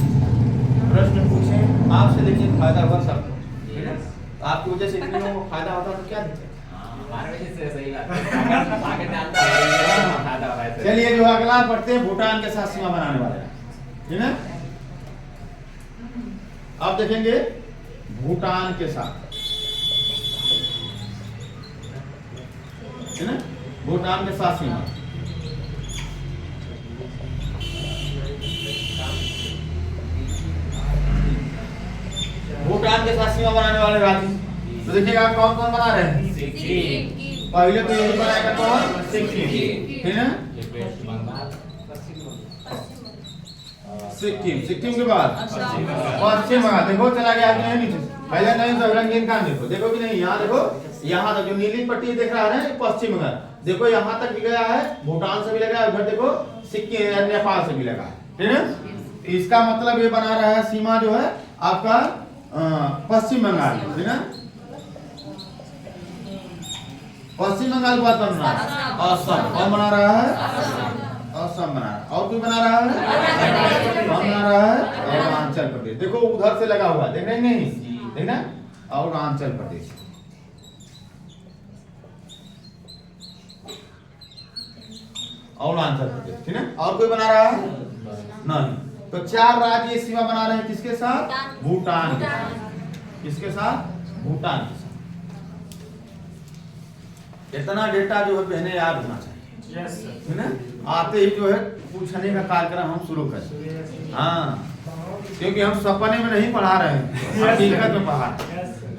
प्रश्न पूछे आपसे, लेकिन फायदा हुआ सबको, ठीक है। आपकी वजह से इतने लोगों को फायदा होता तो क्या दिक्कत? चलिए जो अगला पढ़ते हैं, भूटान के साथ सीमा बनाने वाले हैं, ठीक है। अब देखेंगे भूटान के साथ, है ना, भूटान के साथ सीमा। भूटान के साथ सीमा बनाने वाले राज्य तो देखिएगा कौन कौन बना रहे हैं। पहले तो यही बनाएगा कौन? सिक्किम, ठीक है। सिक्किम, सिक्किम के बाद पश्चिम बंगाल। देखो चला गया कि नहीं नीचे, पहले नहीं तो रंगीन का देखो, देखो कि नहीं, यहाँ देखो, यहाँ तक जो नीली पट्टी दिख रहा है ना, पश्चिम बंगाल। देखो यहाँ तक भी गया है, भूटान से भी लगा है, उधर देखो सिक्किम नेपाल से भी लगा है, ठीक है। इसका मतलब ये बना रहा है सीमा जो है आपका पश्चिम बंगाल, ठीक है। पश्चिम बंगाल के बाद बन रहा है असम, कौन बना रहा है? असम बना रहा है। और कोई बना रहा है? कौन बना रहा है? अरुणाचल प्रदेश। देखो उधर से लगा हुआ, देख रहे नहीं, देखना, अरुणाचल प्रदेश। अरुणाचल प्रदेश, ठीक है। और कोई बना रहा है? नहीं। तो 4 राज्य सीमा बना रहे हैं किसके साथ? भूटान के साथ। किसके साथ? भूटान के साथ। इतना डेटा जो है पहले याद होना चाहिए, है ना। आते ही जो है पूछने का कार्यक्रम हम शुरू करें, हाँ, क्योंकि हम सपने में नहीं पढ़ा रहे हैं, हकीकत में पढ़ा,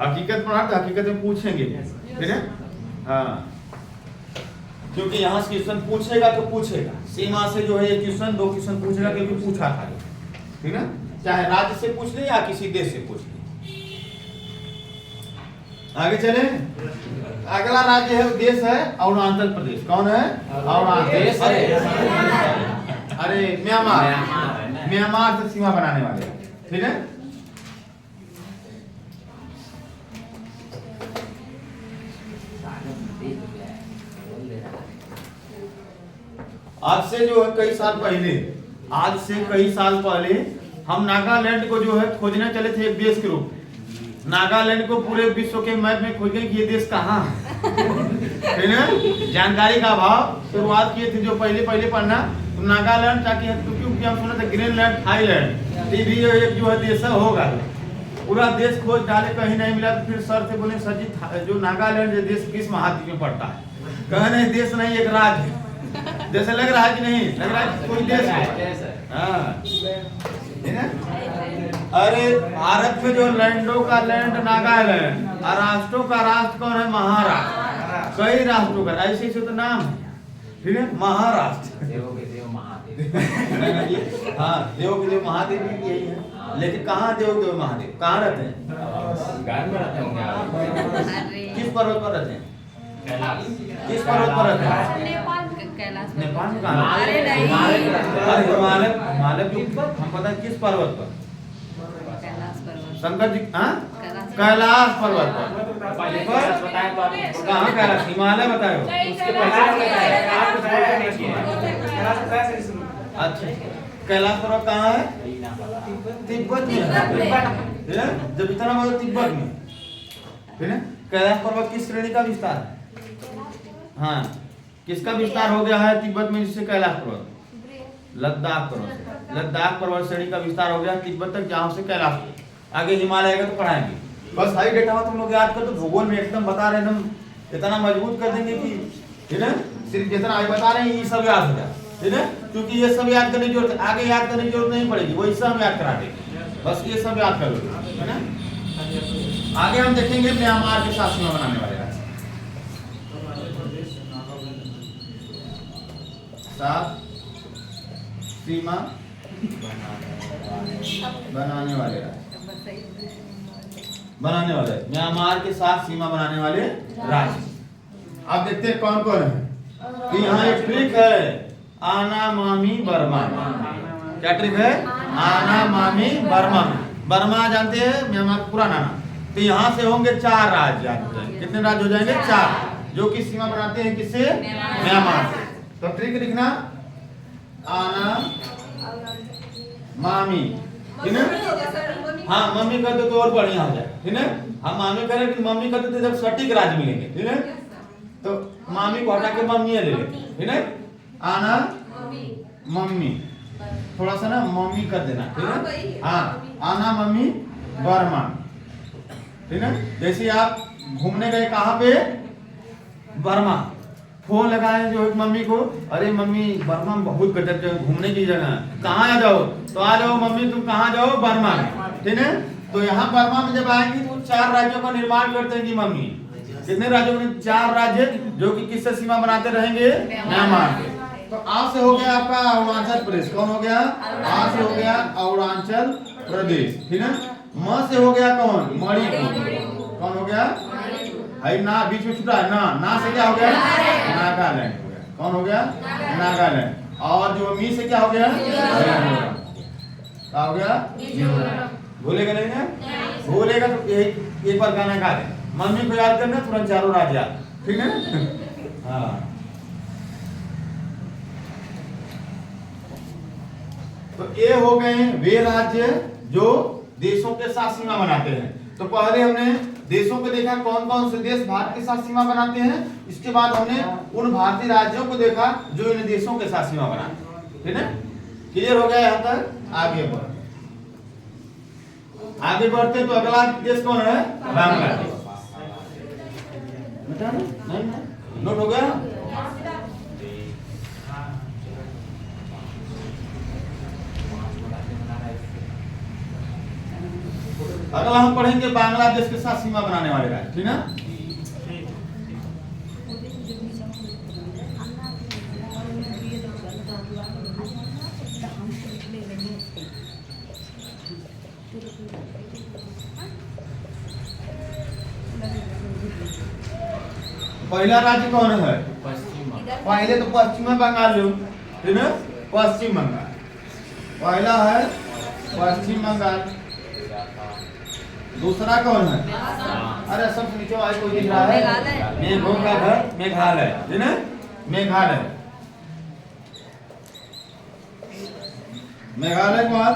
हकीकत पढ़ा तो हकीकत में पूछेंगे, ठीक है। हाँ, क्योंकि यहाँ से क्वेश्चन पूछेगा तो पूछेगा, सीमा से जो है ये क्वेश्चन 2 क्वेश्चन पूछेगा, क्योंकि पूछा था, ठीक है। चाहे राज्य से पूछ ले या किसी देश से पूछ ले। आगे चले, अगला राज्य है, देश है अरुणाचल प्रदेश। कौन है? अरुणाचल। अरे म्यांमार, म्यांमार से सीमा बनाने वाले, ठीक है। आज से जो है कई साल पहले, आज से कई साल पहले हम नागालैंड को जो है खोजने चले थे एक देश के रूप में। नागालैंड को पूरे विश्व के मैप में खोज गए कि ये देश कहाँ है ना, जानकारी का अभाव। शुरुआत किए थे जो पहले पढ़ना, तो नागालैंड ताकि, क्योंकि हम सुने थे ग्रीनलैंड, थाईलैंड, ये भी एक जो है देश होगा। पूरा देश खोज डाले, कहीं नहीं मिला। तो फिर सर से बोले, सर जी जो नागालैंड देश किस महाद्वीप में पड़ता है? कहे नहीं, देश नहीं, एक राज्य है। जैसे लग रहा है कि नहीं लग रहा है, कोई देश है। हाँ, अरे भारत में जो लैंडों का लैंड नागालैंड, और राष्ट्रों का राष्ट्र कौन है? महाराष्ट्र। कई राष्ट्रों का ऐसे तो नाम है, ठीक है, महाराष्ट्र। देवों के देव महादेव। हाँ, देवों के देव महादेव भी यही है, लेकिन कहाँ देव देव महादेव कहाँ रहते हैं? किस पर्वत पर रहते हैं? किस पर्वत पर रहते हैं? नेपाल कैलाश, नेपाल में कहाँ? अरे नहीं, हिमालय, हिमालय के ऊपर, हम पता है किस पर्वत पर? कैलाश पर्वत, शंकर जी, हाँ, कैलाश पर्वत पर। कहाँ कैलाश? हिमालय बताओ। अच्छा, कैलाश पर्वत कहाँ है? तिब्बत में है, जब इतना मतलब तिब्बत में, ठीक है। कैलाश पर्वत किस श्रेणी का विस्तार है? हाँ, किसका विस्तार हो गया है तिब्बत में, जिससे कैलाश पर्वत? लद्दाख पर्वत, लद्दाख पर्वत श्रेणी का विस्तार हो गया तिब्बत तक, जहाँ से कैलाश। आगे हिमालय आएगा तो पढ़ाएंगे, बस हाई डेटा तुम लोग याद कर, तो भूगोल में एकदम बता रहे, एकदम इतना मजबूत कर देंगे कि, ठीक है, सिर्फ जितना बता रहे हैं ये सब याद हो जाए। ठीक है, क्योंकि ये सब याद करने की जरूरत, आगे याद करने की जरूरत नहीं पड़ेगी, वही सब याद करा देंगे, बस ये सब याद कर लो, है ना। आगे हम देखेंगे म्यांमार के साथ सीमा बनाने वाले राज्य, साथ सीमा बनाने वाले राज्य, बनाने वाले म्यांमार के साथ सीमा बनाने वाले राज्य। अब देखते हैं कौन कौन है। तो यहाँ एक ट्रिक है, आना मामी बर्मा। क्या ट्रिक है? आना मामी बर्मा। बर्मा जानते हैं म्यांमार का पुराना नाम। तो यहाँ से होंगे 4 राज्य, कितने राज्य हो जाएंगे? 4, जो कि सीमा बनाते हैं किससे? म्यांमार से। तो ट्रिक लिखना, आना मामी, ठीक है। हाँ मम्मी करते तो और बढ़िया हो जाए, ठीक है। हम मामी करें कि मम्मी करते तो जब सटीक राज्य मिलेंगे, ठीक है। तो मामी को हटा के मम्मी ले लेंगे, ठीक है। आना मम्मी, थोड़ा सा ना मम्मी कर देना, ठीक है। हाँ आना मम्मी बर्मा, ठीक है। जैसे आप घूमने गए कहाँ पे? बर्मा, फोन लगाए जो मम्मी को, अरे मम्मी बर्मा में बहुत गजब जगह घूमने की जगह है, कहाँ आ जाओ? तो आ जाओ मम्मी, तुम कहाँ जाओ? बर्मा में, ठीक है। तो यहाँ बर्मा में जब आएंगी तो 4 राज्यों का निर्माण करते हैं कि मम्मी। कितने राज्यों में? 4 राज्य, जो कि किससे सीमा बनाते रहेंगे? म्यांमार से। तो आ से हो गया आपका अरुणाचल प्रदेश, कौन हो गया? आ से हो गया अरुणाचल प्रदेश, ठीक है। म से हो गया कौन? मणिपुर, कौन हो गया? है ना, बीच में छूटा है ना से क्या हो गया? नागालैंड हो गया, कौन हो गया? नागालैंड। और जो मी से क्या हो गया? क्या हो गया? भूलेगा नहीं ना? भूलेगा तो एक बार गाना गा दे, मम्मी को याद करना, तुरंत 4 राज्य, ठीक है। हाँ तो ये हो गए वे राज्य जो देशों के साथ सीमा बनाते हैं। तो पहले हमने देशों को देखा, कौन कौन से देश भारत के साथ सीमा बनाते हैं। इसके बाद हमने उन भारतीय राज्यों को देखा जो इन देशों के साथ सीमा बनाते हैं, ठीक है। क्लियर हो गया यहाँ तक? आगे बढ़ते तो अगला देश कौन है? बांग्लादेश। नहीं नोट हो गया? अगला हम पढ़ेंगे बांग्लादेश के साथ सीमा बनाने वाले राज्य, ठीक है। पहला राज्य कौन है? पहले तो पश्चिम बंगाल लो, ठीक है। पश्चिम बंगाल पहला है, पश्चिम बंगाल। दूसरा कौन है? अरे सबसे नीचे वाले कोई दिख रहा है? मेघालय, ठीक है। मेघालय, मेघालय के बाद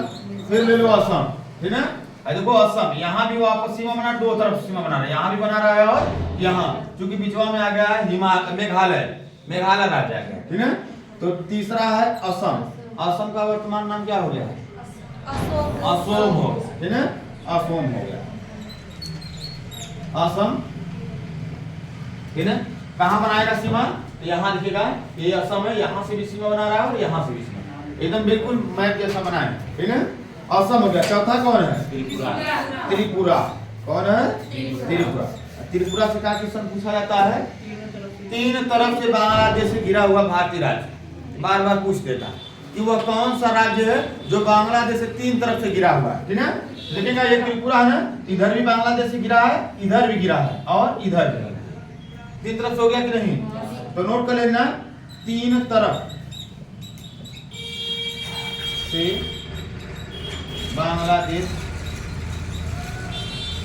फिर ले लो असम, ठीक है। देखो असम, यहाँ भी वो आपको सीमा बना, 2 तरफ सीमा बना रहा है, यहाँ भी बना रहा है और यहाँ, क्योंकि बीचवा में आ गया है मेघालय राज्य आ गया, ठीक है। तो तीसरा है असम। असम का वर्तमान नाम क्या हो गया? असम हो, ठीक है। असम हो गया असम, ठीक है। कहाँ बनाएगा सीमा? यहाँ दिखेगा, ये असम है, यहाँ से भी सीमा बना रहा है और यहाँ से भी सीमा, एकदम बिल्कुल मैप जैसा बनाए, ठीक है। असम हो गया। चौथा कौन है? त्रिपुरा। कौन है? त्रिपुरा। त्रिपुरा से क्या क्वेश्चन पूछा जाता है? 3 तरफ से बांग्लादेश से घिरा हुआ भारतीय राज्य, बार बार पूछ देता कि वह कौन सा राज्य है जो बांग्लादेश से 3 तरफ से घिरा हुआ है, ठीक है। देखिएगा ये त्रिपुरा है, इधर भी बांग्लादेश से घिरा है, इधर भी घिरा है और इधर भी। 3 तरफ से हो गया कि नहीं? तो नोट कर लेना, 3 तरफ से बांग्लादेश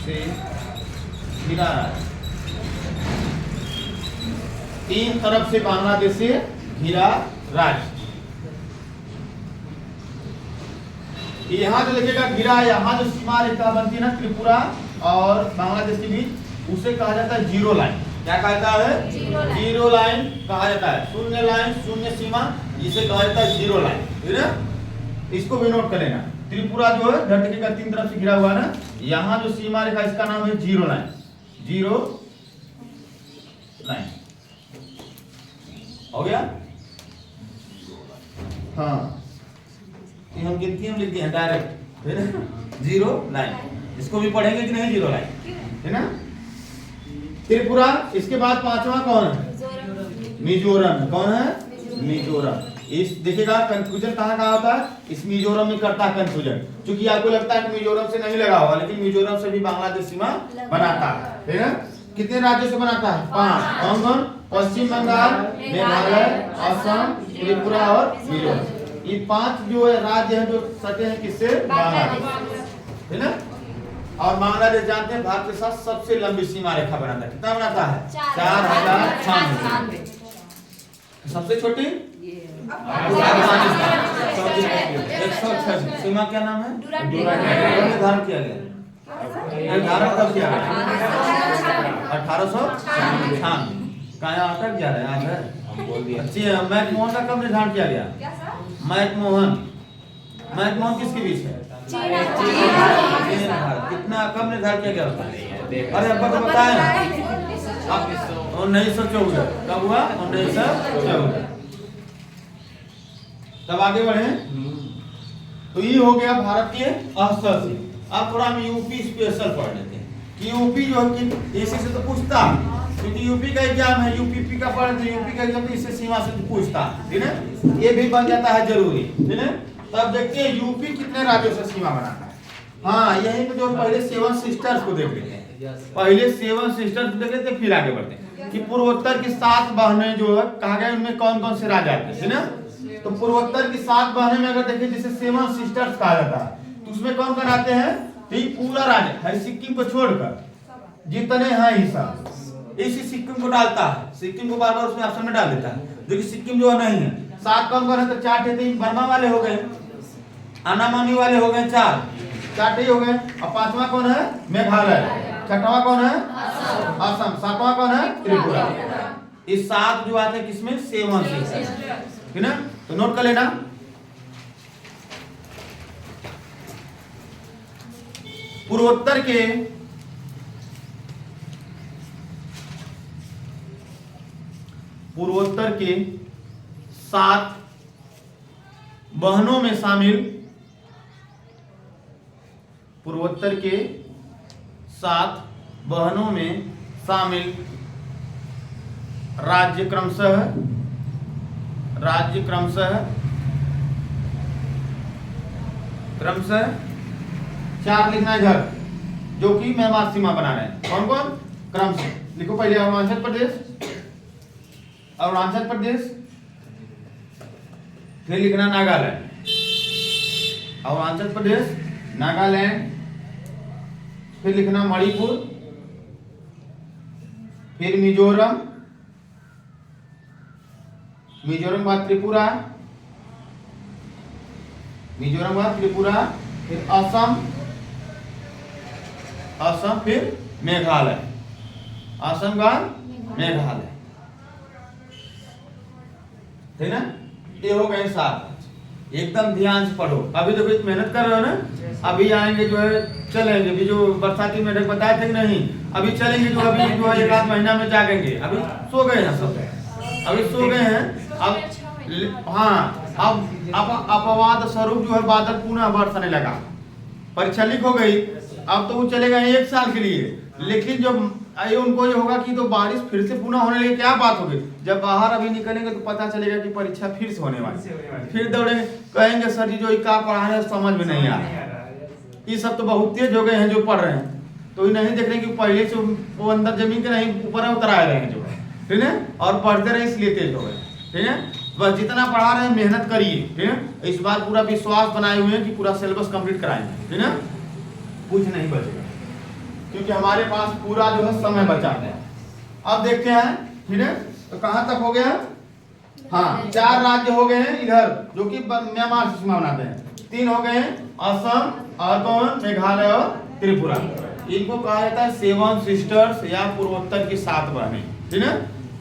से घिरा है, 3 तरफ से बांग्लादेश से घिरा राज्य। यहाँ जो देखिएगा घिरा, यहाँ जो सीमा रेखा बनती है ना त्रिपुरा और बांग्लादेश के बीच, उसे कहा जाता है जीरो लाइन। क्या कहता है? जीरो लाइन कहा जाता है। शून्य लाइन, शून्य सीमा, इसे कहा जाता है जीरो लाइन, ठीक है। इसको भी नोट कर लेना। त्रिपुरा जो है धरती का 3 तरफ से घिरा हुआ है ना, यहाँ जो सीमा रेखा इसका नाम है जीरो लाइन, जीरो लाइन। हो गया? हाँ ये हम गिनती में लिख दिए डायरेक्ट, है ना, 0 लाइन। इसको भी पढ़ेंगे कि नहीं 0 लाइन, है ना। त्रिपुरा, इसके बाद पांचवा कौन है? मिजोरम। कौन है? मिजोरम। इस देखिएगा कंफ्यूजन कहाँ कहाँ होता है, इस मिजोरम में करता है कंफ्यूजन, क्योंकि आपको लगता है कि मिजोरम से नहीं लगा होगा, लेकिन मिजोरम से भी बांग्लादेश सीमा बनाता है ना। कितने राज्यों से बनाता है? 5। कौन कौन? पश्चिम बंगाल, मेघालय, असम, त्रिपुरा और मिजोरम। ये 5 जो है राज्य हैं जो सटे हैं किससे? बांग्लादेश, है ना। और बांग्लादेश जानते हैं भारत के साथ सबसे लंबी सीमा रेखा बनाता है। कितना बनाता है? 4096। सबसे छोटी अफगानिस्तान। सीमा क्या नाम है? निर्धारण किया गया, निर्धारण कब किया गया? 1896। कहाँ अटक जा रहे हैं आज है? बोल दिया। मैकमोहन का कब निर्धारण किया गया? मैकमोहन किसके बीच है? कितना कब निर्धारण किया गया? अरे अब तो बताया 1914। कब हुआ? 1914। तब आगे बढ़े तो ये हो गया भारत के अस्तर से। अब थोड़ा हम यूपी स्पेशल पढ़ लेते हैं कि यूपी जो है कि इसी से तो पूछता, क्योंकि यूपी का एग्जाम है, यूपी का पढ़ तो यूपी का एग्जाम तो इससे सीमा से पूछता, ठीक है। ये भी बन जाता है जरूरी, ठीक है। तब देखते हैं यूपी कितने राज्यों से सीमा बनाता है। हाँ यहीं पे जो पहले 7 सिस्टर्स को देख लेते हैं, पहले 7 सिस्टर्स देख लेते हैं, फिर आगे बढ़ते हैं कि पूर्वोत्तर की 7 बहनें जो है कहा गया उनमें कौन कौन से राज्य आते हैं, ना। तो पूर्वोत्तर की 7 बहनें में अगर देखें जिसे 7 सिस्टर्स कहा जाता है, तो उसमें कौन कौन आते हैं? ठीक पूरा राज्य है, सिक्किम को छोड़कर जितने हैं हिस्सा इसी सिक्किम को डालता है, सिक्किम को बार बार उसमें ऑप्शन में डाल देता है, जो कि सिक्किम जो नहीं है। 7 कौन कौन है? तो 4 थे, 3 बर्मा वाले हो गए, अनामानी वाले हो गए, 4 हो गए। और 5वां कौन है? मेघालय। 6वां कौन है? असम। 7वां कौन है? त्रिपुरा। इस 7 जो आते हैं किसमें? 7 सिस्टर्स, ठीक ना। तो नोट कर लेना। पूर्वोत्तर के पूर्वोत्तर के 7 बहनों में शामिल, पूर्वोत्तर के 7 बहनों में शामिल राज्य क्रमशः 4 लिखना है घर, जो कि म्यांमार सीमा बना रहे हैं। कौन कौन? क्रमशः लिखो। पहले अरुणाचल प्रदेश, फिर लिखना नागालैंड, अरुणाचल प्रदेश, नागालैंड, फिर लिखना मणिपुर, फिर मिजोरम, बाद त्रिपुरा, फिर असम, फिर मेघालय, ठीक ना। ये हो गए 7। एकदम ध्यान से पढ़ो। अभी तो कुछ मेहनत कर रहे हो ना, अभी आएंगे जो है चलेंगे, अभी जो बरसाती मेढक बताए थे कि नहीं, अभी चलेंगे जो अभी जो है 1 आध महीना में जागेंगे। अभी सो गए हैं सब, अभी सो गए हैं। अब हाँ अब अपवाद स्वरूप जो है बादल पुनः बरसने लगा, परीक्षा लीक हो गई, अब तो वो चले गए 1 साल के लिए। लेकिन जब उनको ये होगा कि तो बारिश फिर से पुनः होने लगी, क्या बात होगी, जब बाहर अभी निकलेंगे तो पता चलेगा कि परीक्षा फिर से होने वाली, फिर दौड़ेंगे, कहेंगे सर जी जो क्या पढ़ा है समझ में नहीं आ रहा। ये सब तो बहुत तेज हो गए हैं जो पढ़ रहे हैं, तो ये नहीं देख रहे कि पहले से वो अंदर जमीन के नहीं ऊपर उतर आए रहे हैं जो, ठीक है, और पढ़ते रहे इसलिए तेज हो गए, ठीक है। बस जितना पढ़ा रहे हैं मेहनत करिए, ठीक है। इस बार पूरा विश्वास बनाए हुए हैं कि पूरा सिलेबस कंप्लीट कराएंगे, ठीक है, कुछ नहीं बचेगा, क्योंकि हमारे पास पूरा जो है समय बचा है। अब देखते हैं, ठीक है, तो कहां तक हो गया? हाँ 4 राज्य हो गए हैं इधर जो कि म्यांमार से सीमा बनाते हैं, 3 हो गए हैं असम और कौन? मेघालय और त्रिपुरा। इनको कहा जाता है 7 सिस्टर्स या पूर्वोत्तर की 7 बहनें, ठीक है।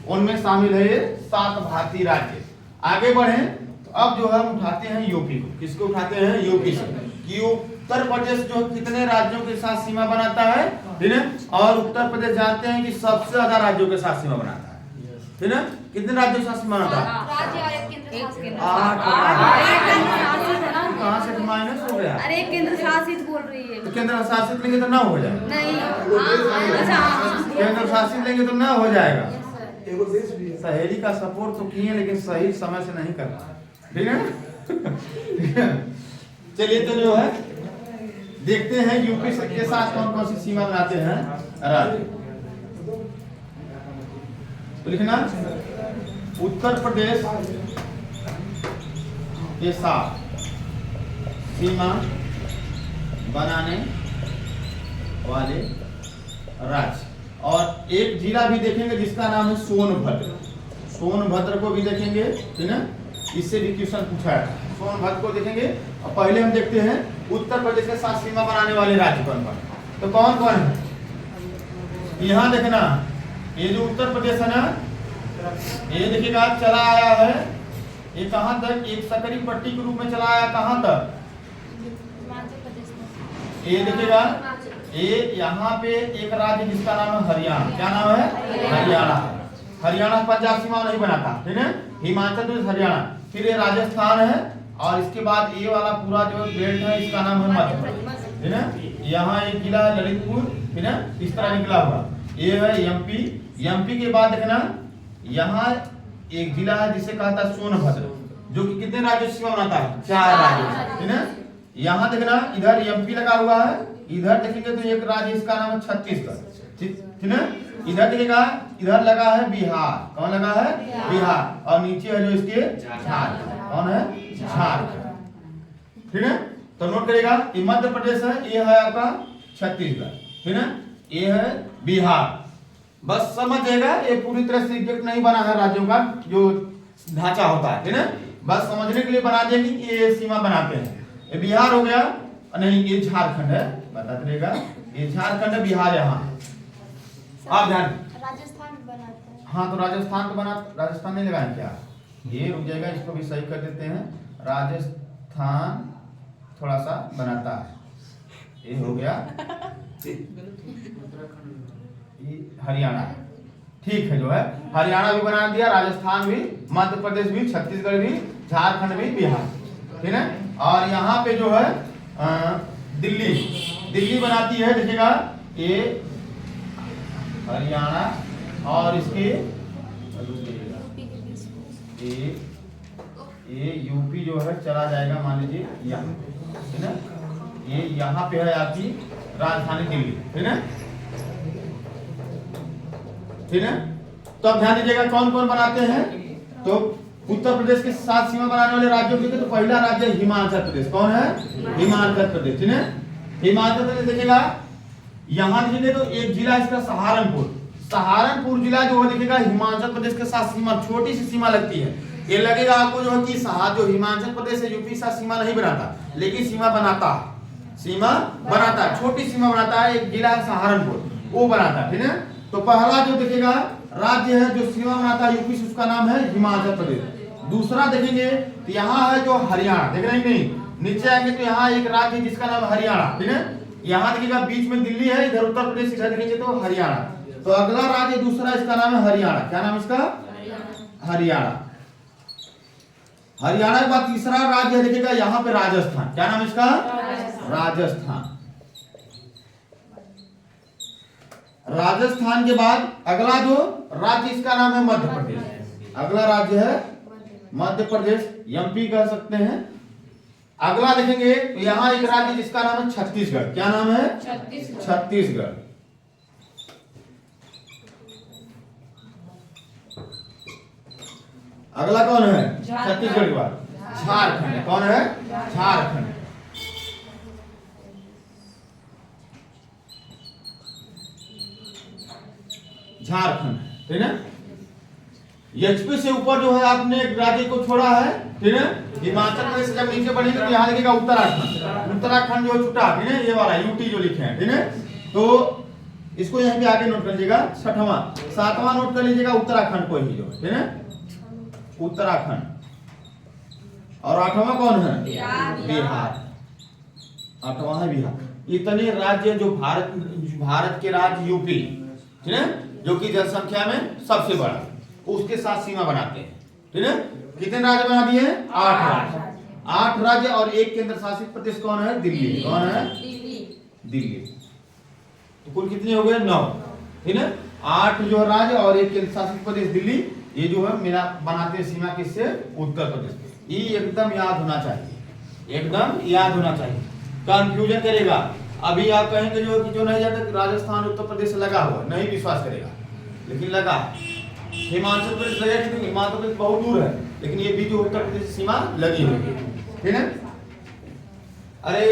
उनमें शामिल है ये 7 भारतीय राज्य। आगे बढ़े तो अब जो है हम उठाते हैं यूपी को। किसको उठाते हैं? यूपी से। कि उत्तर प्रदेश जो कितने राज्यों के साथ सीमा बनाता है, ठीक है। और उत्तर प्रदेश जानते हैं कि सबसे ज्यादा राज्यों के साथ सीमा बनाता है, ठीक है। कितने राज्यों के साथ सीमा बनाता है? कहाँ से माइनस हो गया? अरे केंद्र शासित बोल रही है। तो केंद्र शासित लेंगे तो ना हो जाएगा। नहीं अच्छा केंद्र शासित लेंगे तो ना हो जाएगा। सहेली का सपोर्ट तो किए लेकिन सही समय से नहीं करना, ठीक है। चलिए तो जो है देखते हैं यूपी के साथ कौन कौन सी सीमा बनाते हैं राज्य। तो लिखना उत्तर प्रदेश के साथ सीमा बनाने वाले राज्य, और एक जिला भी देखेंगे जिसका नाम है सोनभद्र। सोनभद्र को भी देखेंगे, ठीक है, इससे भी क्वेश्चन पूछा है। सोनभद्र को देखेंगे और पहले हम देखते हैं उत्तर प्रदेश के साथ सीमा बनाने वाले राज्य कौन कौन। तो कौन कौन है यहाँ देखना, ये जो उत्तर प्रदेश है ना, ये देखिएगा चला आया है, ये कहाँ तक, एक सकरी पट्टी के रूप में चला आया कहाँ तक, ये देखिएगा ये यहाँ पे एक राज्य जिसका नाम है हरियाणा। क्या नाम है? हरियाणा। हरियाणा पंजाब सीमा नहीं बनाता, ठीक है, हिमाचल प्रदेश हरियाणा, फिर ये राजस्थान है, और इसके बाद ये वाला पूरा जो बेल्ट है इसका नाम है मध्य प्रदेश, ठीक है। यहाँ एक जिला है ललितपुर, ठीक है, इस तरह निकला हुआ, ये है एमपी। एमपी के बाद देखना यहाँ एक जिला है जिसे कहता है सोनभद्र, जो कि कितने राज्यों से सीमा बनाता है? 4 राज्यों, ठीक है। यहाँ देखना इधर एमपी लगा हुआ है, इधर देखेंगे तो एक राज्य इसका नाम है छत्तीसगढ़, ठीक है। इधर देखिएगा इधर लगा है बिहार, कौन लगा है? बिहार, और नीचे है जो इसके झारखंड, कौन है? झारखंड, ठीक है। तो नोट करेगा ये मध्य प्रदेश है, ये है आपका छत्तीसगढ़, ठीक है, ये है बिहार। बस समझेगा, ये पूरी तरह से एग्जैक्ट नहीं बना है राज्यों का जो ढांचा होता है, ठीक है, बस समझने के लिए बना देंगे कि ये सीमा बनाते हैं। ये बिहार हो गया, नहीं ये झारखंड है, बता चलेगा ये झारखंड है, बिहार यहाँ। आप ध्यान, राजस्थान बनाते हैं। हाँ तो राजस्थान तो बना, राजस्थान नहीं लगाए क्या? ये रुक जाएगा, इसको भी सही कर देते हैं। राजस्थान थोड़ा सा बनाता है, ये हो गया, ये हरियाणा, ठीक है, जो है हरियाणा भी बना दिया, राजस्थान भी, मध्य प्रदेश भी, छत्तीसगढ़ भी, झारखंड भी, बिहार, ठीक है। और यहाँ पे जो है दिल्ली, दिल्ली बनाती है, देखिएगा ये हरियाणा और इसके ये यूपी जो है चला जाएगा, मान लीजिए यहाँ, ठीक है, ये यहाँ पे है आपकी राजधानी दिल्ली, ठीक है, ठीक है। तो अब ध्यान दीजिएगा कौन कौन बनाते हैं। तो उत्तर प्रदेश के साथ सीमा बनाने वाले राज्यों के, तो पहला राज्य हिमाचल प्रदेश, कौन है? हिमाचल प्रदेश, ठीक है। हिमाचल प्रदेश देखिएगा यहाँ देखिए तो एक जिला इसका सहारनपुर, सहारनपुर जिला जो है देखिएगा हिमाचल प्रदेश के साथ सीमा, छोटी सी सीमा लगती है। ये लगेगा आपको जो है कि जो हिमाचल प्रदेश है यूपी साथ सीमा नहीं बनाता, लेकिन सीमा बनाता है, सीमा बनाता है, छोटी सीमा बनाता है। एक जिला है सहारनपुर, वो बनाता है, ठीक है। तो पहला जो देखिएगा राज्य है जो सीमा बनाता है यूपी से, उसका नाम है हिमाचल प्रदेश। दूसरा देखेंगे तो यहाँ है जो हरियाणा, देख रहे हैं नहीं, नीचे आएंगे तो यहाँ एक राज्य है जिसका नाम हरियाणा, ठीक है। यहाँ देखिएगा बीच में दिल्ली है, इधर उत्तर प्रदेश, इधर देखेंगे तो हरियाणा। तो अगला राज्य दूसरा इसका नाम है हरियाणा। क्या नाम इसका? हरियाणा। हरियाणा के बाद तीसरा राज्य देखिएगा यहाँ पे राजस्थान। क्या नाम इसका? राजस्थान। राजस्थान के बाद अगला जो राज्य इसका नाम है मध्य प्रदेश। अगला राज्य है मध्य प्रदेश, एमपी कह सकते हैं। अगला देखेंगे तो यहाँ एक राज्य जिसका नाम है छत्तीसगढ़। क्या नाम है? छत्तीसगढ़। अगला कौन है? छत्तीसगढ़ के बाद झारखंड। कौन है? झारखंड। झारखंड, ठीक है। एचपी से ऊपर जो है आपने एक राज्य को छोड़ा है, ठीक है। हिमाचल प्रदेश से जब नीचे बढ़ेंगे तो यहाँ लिखेगा उत्तराखंड। उत्तराखंड जो छुटा, ठीक है, ये वाला यूटी जो लिखे हैं, ठीक है। तो इसको यहाँ पे आगे नोट कर लीजिएगा। छठवां, सातवां नोट कर लीजिएगा उत्तराखंड को ही जो है, ठीक है, उत्तराखंड। और आठवां कौन है? बिहार। आठवां है बिहार। इतने राज्य जो भारत के राज्य यूपी, ठीक है, जो कि जनसंख्या में सबसे बड़ा, उसके साथ सीमा बनाते हैं। ठीक है। कितने राज्य बना दिए हैं? 8 राज्य। 8 राज्य और एक केंद्र शासित प्रदेश कौन है? दिल्ली। कौन है? दिल्ली। तो कुल कितने हो गए? 9, ठीक है। 8 जो राज्य और एक केंद्र शासित प्रदेश दिल्ली, ये जो है मिला बनाते हैं सीमा किससे? उत्तर प्रदेश। ये एकदम याद होना चाहिए, एकदम याद होना चाहिए, कंफ्यूजन करेगा। अभी आप कहेंगे जो नहीं जाता राजस्थान उत्तर प्रदेश से लगा हुआ, नहीं विश्वास करेगा, लेकिन लगा। हिमाचल प्रदेश लगा क्योंकि हिमाचल प्रदेश बहुत दूर है, लेकिन ये भी जो उत्तर प्रदेश सीमा लगी हुई है, ठीक है। अरे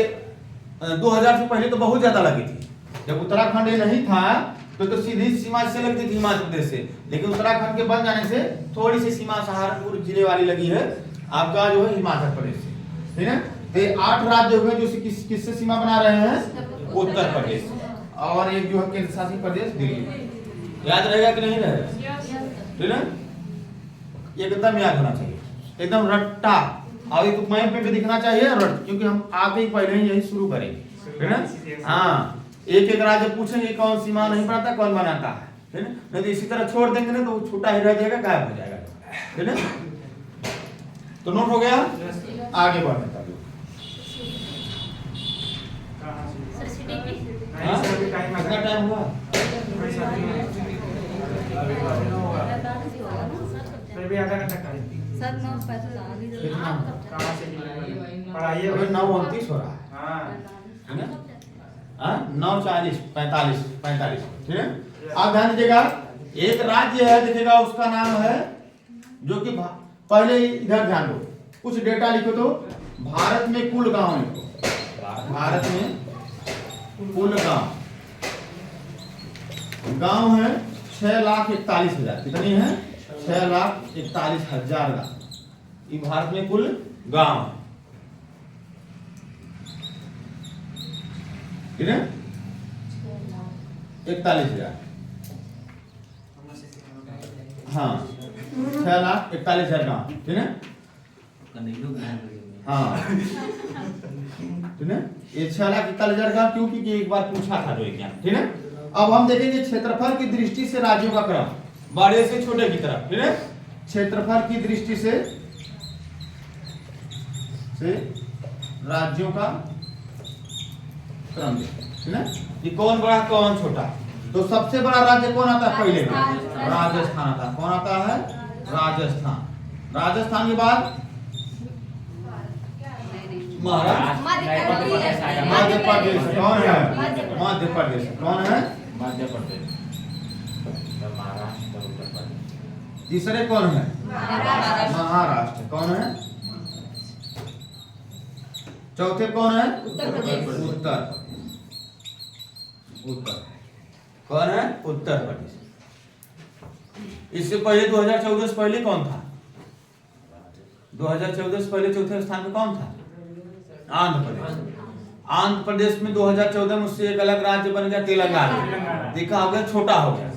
2000 से पहले तो बहुत ज्यादा लगी थी, जब उत्तराखंड ये नहीं था तो सीधी सीमा से लगती थी हिमाचल प्रदेश से, लेकिन उत्तराखंड के बन जाने से थोड़ी सी सीमा सहारनपुर जिले वाली लगी है आपका जो है हिमाचल प्रदेश से, ठीक है। तो 8 राज्य हुए जो किससे सीमा बना रहे हैं? उत्तर प्रदेश। और एक जो है केंद्र शासित प्रदेश दिल्ली। याद रहेगा कि नहीं रहेगा? ठीक है, एकदम याद होना चाहिए, एकदम रट्टा। और ये तो मैप पे भी दिखना चाहिए रट, क्योंकि हम आगे ही पहले ही यही शुरू करेंगे, ठीक है। हाँ, एक एक राज्य पूछेंगे कौन सीमा नहीं बनाता, कौन बनाता है, ठीक है। नहीं तो इसी तरह छोड़ देंगे ना तो छूटा ही रह जाएगा, गायब हो जाएगा, ठीक है। तो नोट हो गया, आगे बढ़ते हैं। कितना टाइम हुआ? सर 9:29 हो रहा है, 9:40 45, ठीक है। आप ध्यान दीजिएगा, एक राज्य है देखिएगा, उसका नाम है जो कि पहले इधर ध्यान दो, कुछ डेटा लिखो तो भारत में कुल गांव लिखो, भारत में कुल गांव है 6,41,000। कितनी है? 6,41,000 गांव। ये भारत में कुल गांव, ठीक है। 41,000, हाँ 6,41,000 गांव, ठीक है। हाँ, ठीक है। ये 6,41,000 गांव क्यों? क्योंकि एक बार पूछा था जो एग्जाम, ठीक है। अब हम देखेंगे क्षेत्रफल की दृष्टि से राज्यों का क्रम, बड़े से छोटे की तरफ, ठीक है। क्षेत्रफल की दृष्टि से राज्यों का क्रम, ठीक है। ये कौन बड़ा कौन छोटा, तो सबसे बड़ा राज्य कौन आता है? पहले राजस्थान आता है। कौन आता है? राजस्थान। राजस्थान के बाद महाराष्ट्र, मध्य प्रदेश। कौन है? मध्य प्रदेश। कौन है? मध्य प्रदेश, महाराष्ट्र, उत्तर प्रदेश। तीसरे कौन है? महाराष्ट्र। कौन है? चौथे कौन है? उत्तर। कौन है? उत्तर प्रदेश। इससे पहले 2014 से पहले कौन था? 2014 से पहले चौथे स्थान पे कौन था? आंध्र प्रदेश। आंध्र प्रदेश में 2014 में उससे एक अलग राज्य बन गया, तेलंगाना। देखा हो गया, छोटा हो गया।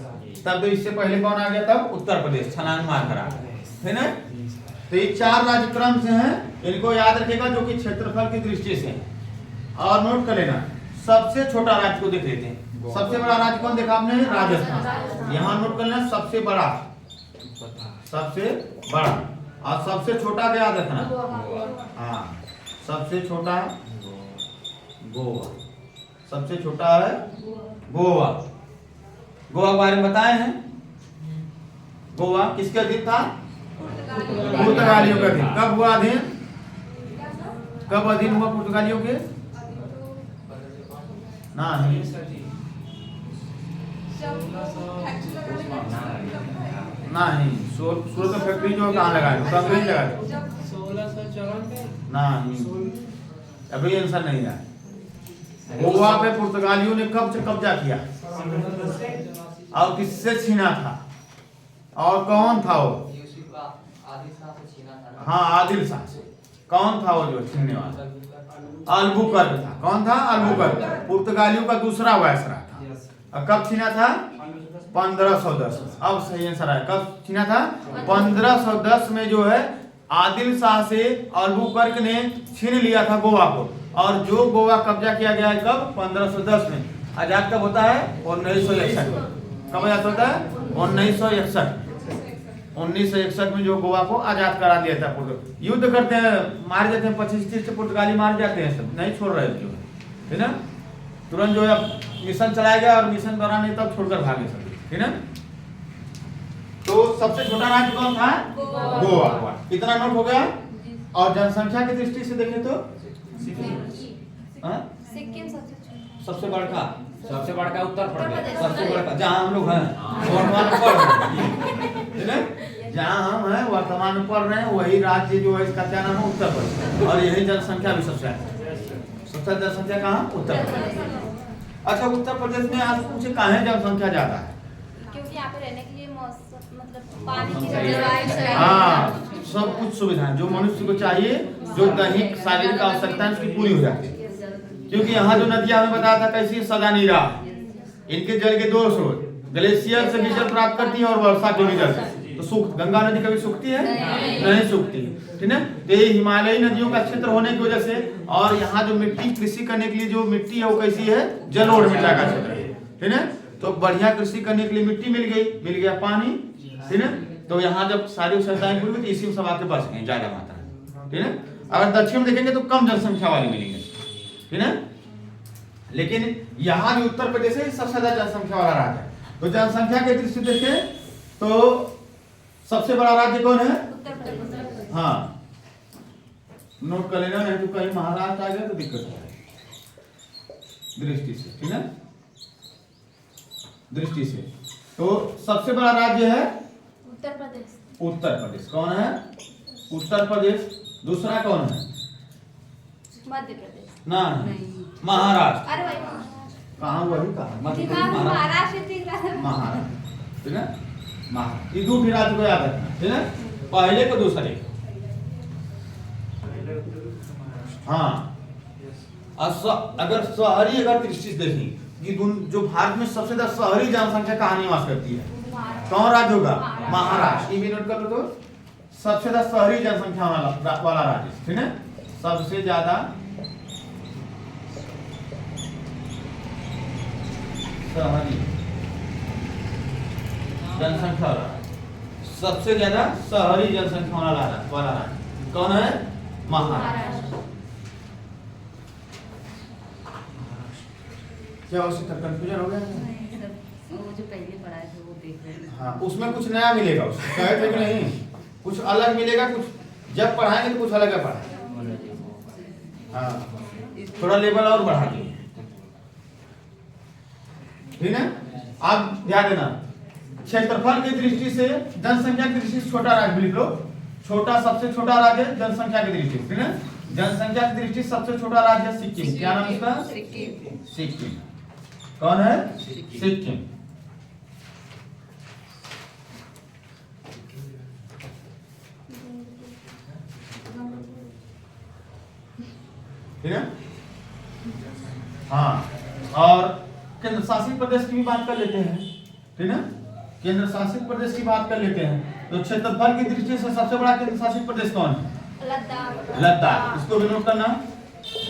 तब तो इससे पहले कौन आ गया? तब उत्तर प्रदेश छलांग मार कर आ गया, है ना। तो ये 4 राज्य क्रम से हैं, इनको याद रखेगा, जो कि क्षेत्रफल की दृष्टि से। और नोट कर लेना, सबसे छोटा राज्य को देख लेते हैं। सबसे बड़ा राज्य कौन देखा आपने? राजस्थान। यहाँ नोट कर लेना, सबसे बड़ा, सबसे बड़ा। और सबसे छोटा क्या याद रखना? हाँ, सबसे छोटा गोवा। सबसे छोटा है गोवा। गोवा के बारे में बताए हैं। गोवा किसके अधीन था? पुर्तगालियों के अधीन। कब हुआ अधीन? कब अधीन हुआ पुर्तगालियों के? नहीं, नहीं, सूरत में फैक्ट्री जो कहाँ लगाए? तो अंग्रेज लगाए। 1654 नहीं, अभी आंसर नहीं है। गोवा पे पुर्तगालियों ने कब से कब्जा किया और किससे छीना था और कौन था वो? हाँ, आदिल शाह से। कौन था वो जो छीनने वाला? अल्बुकर्क था। कौन था? अल्बुकर्क। पुर्तगालियों का दूसरा वायसराय था। और कब छीना था? 1510। अब सही आंसर है, कब छीना था? 1510 में जो है आदिल शाह से अल्बुकर्क ने छीन लिया था गोवा को। और जो गोवा कब्जा किया गया है कब? 1510 में। आजाद कब होता है? 1961। कब आजाद होता है? 1961। 1961 में जो गोवा को आजाद करा दिया था पुर्तगाल। युद्ध करते हैं, मार जाते हैं, 25-30 पुर्तगाली मार जाते हैं, सब नहीं छोड़ रहे जो है ना। तुरंत जो है मिशन चलाया गया और मिशन दौरान नहीं तब छोड़कर भागे सब, है ना। तो सबसे छोटा राज्य कौन था? गोवा। कितना नोट हो गया? और जनसंख्या की दृष्टि से देखें तो हाँ? सिक्किम सबसे छोटा। सबसे बड़का उत्तर प्रदेश। सबसे बड़ा जहाँ हम लोग हैं वर्तमान में पढ़ रहे हैं, जहाँ हम हैं वर्तमान में पढ़ रहे हैं वही राज्य जो है इसका क्या नाम है? उत्तर प्रदेश। और यही जनसंख्या भी सबसे सबसे जनसंख्या कहाँ? उत्तर प्रदेश। अच्छा, उत्तर प्रदेश में आप पूछे कहाँ है जनसंख्या ज्यादा है? क्योंकि यहाँ पे रहने के लिए मौसम मतलब पानी की जलवायु जरूरत है। हाँ, सब कुछ सुविधाएं जो मनुष्य को चाहिए, जो दैनिक शारीरिक आवश्यकताएं उसकी पूरी हो जाती है। क्योंकि यहाँ जो नदियां हमें बताया था कैसी सदा नीरा, इनके जल के 2 स्रोत, ग्लेशियर से भी जल प्राप्त करती है और वर्षा के भी जल से। तो सूख गंगा नदी कभी सूखती है? नहीं सूखती, ठीक है। तो ये हिमालयी नदियों का क्षेत्र होने की वजह से, और यहाँ जो मिट्टी कृषि करने के लिए जो मिट्टी है वो कैसी है? जलोढ़ मिट्टी का क्षेत्र है, ठीक है। तो बढ़िया कृषि करने के लिए मिट्टी मिल गई, मिल गया पानी, ठीक है। तो यहाँ जब सारी सुविधाएं पूरी हुई तो इसी में सब आके बस गए ज्यादा मात्रा में, ठीक है। अगर दक्षिण में देखेंगे तो कम जनसंख्या वाले मिलेंगे, ठीक है। लेकिन यहाँ भी उत्तर प्रदेश है सबसे ज्यादा जनसंख्या वाला राज्य है। तो जनसंख्या की दृष्टि से देखें तो सबसे बड़ा राज्य कौन है? उत्तर प्रदेश। हाँ, नोट कर लेना, नहीं तो कहीं महाराष्ट्र आ गया तो दिक्कत है दृष्टि से, ठीक है। दृष्टि से तो सबसे बड़ा राज्य है उत्तर प्रदेश। उत्तर प्रदेश। कौन है? उत्तर प्रदेश। दूसरा कौन है? मध्य प्रदेश। ना, महाराष्ट्र। अरे भाई महाराष्ट्र। कहाँ? वही कहा मध्य प्रदेश, दिमाग में महाराष्ट्र, महाराष्ट्र ठीक रहा है। महाराष्ट्र, ठीक है। महाराष्ट्र, ये दो भी राज्य को याद रखना, ठीक है। पहले को दूसरे को, हाँ। अगर शहरी अगर दृष्टि से देखें कि जो भारत में सबसे ज्यादा शहरी जनसंख्या कहाँ निवास करती है, कौन राज्य होगा? महाराष्ट्र। ये भी नोट कर लो तो सबसे ज्यादा शहरी जनसंख्या वाला राज्य, ठीक है। सबसे ज्यादा शहरी जनसंख्या वाला, सबसे ज्यादा शहरी जनसंख्या वाला राज्य कौन है? महाराष्ट्र। क्या उससे कंफ्यूजन हो गया? वो जो पहले पढ़ाए थे वो देख रहे हैं। हाँ, उसमें कुछ नया मिलेगा, उससे कहे थे कि नहीं कुछ अलग मिलेगा, कुछ जब पढ़ाएंगे तो कुछ अलग है पढ़ाएंगे। हाँ, थोड़ा लेवल और बढ़ा दिए, ठीक है। आप ध्यान देना, क्षेत्रफल की दृष्टि से, जनसंख्या की दृष्टि से छोटा राज्य लिख लो। छोटा, सबसे छोटा राज्य जनसंख्या की दृष्टि से, ठीक है। जनसंख्या की दृष्टि से सबसे छोटा राज्य है सिक्किम। क्या नाम इसका? सिक्किम। कौन है? सिक्किम। ठीक है। हाँ, और केंद्र शासित प्रदेश की भी बात कर लेते हैं, ठीक है। केंद्र शासित प्रदेश की बात कर लेते हैं तो क्षेत्रफल की दृष्टि से सबसे बड़ा केंद्र शासित प्रदेश कौन है? लद्दाख। लद्दाख। इसको भी नोट करना,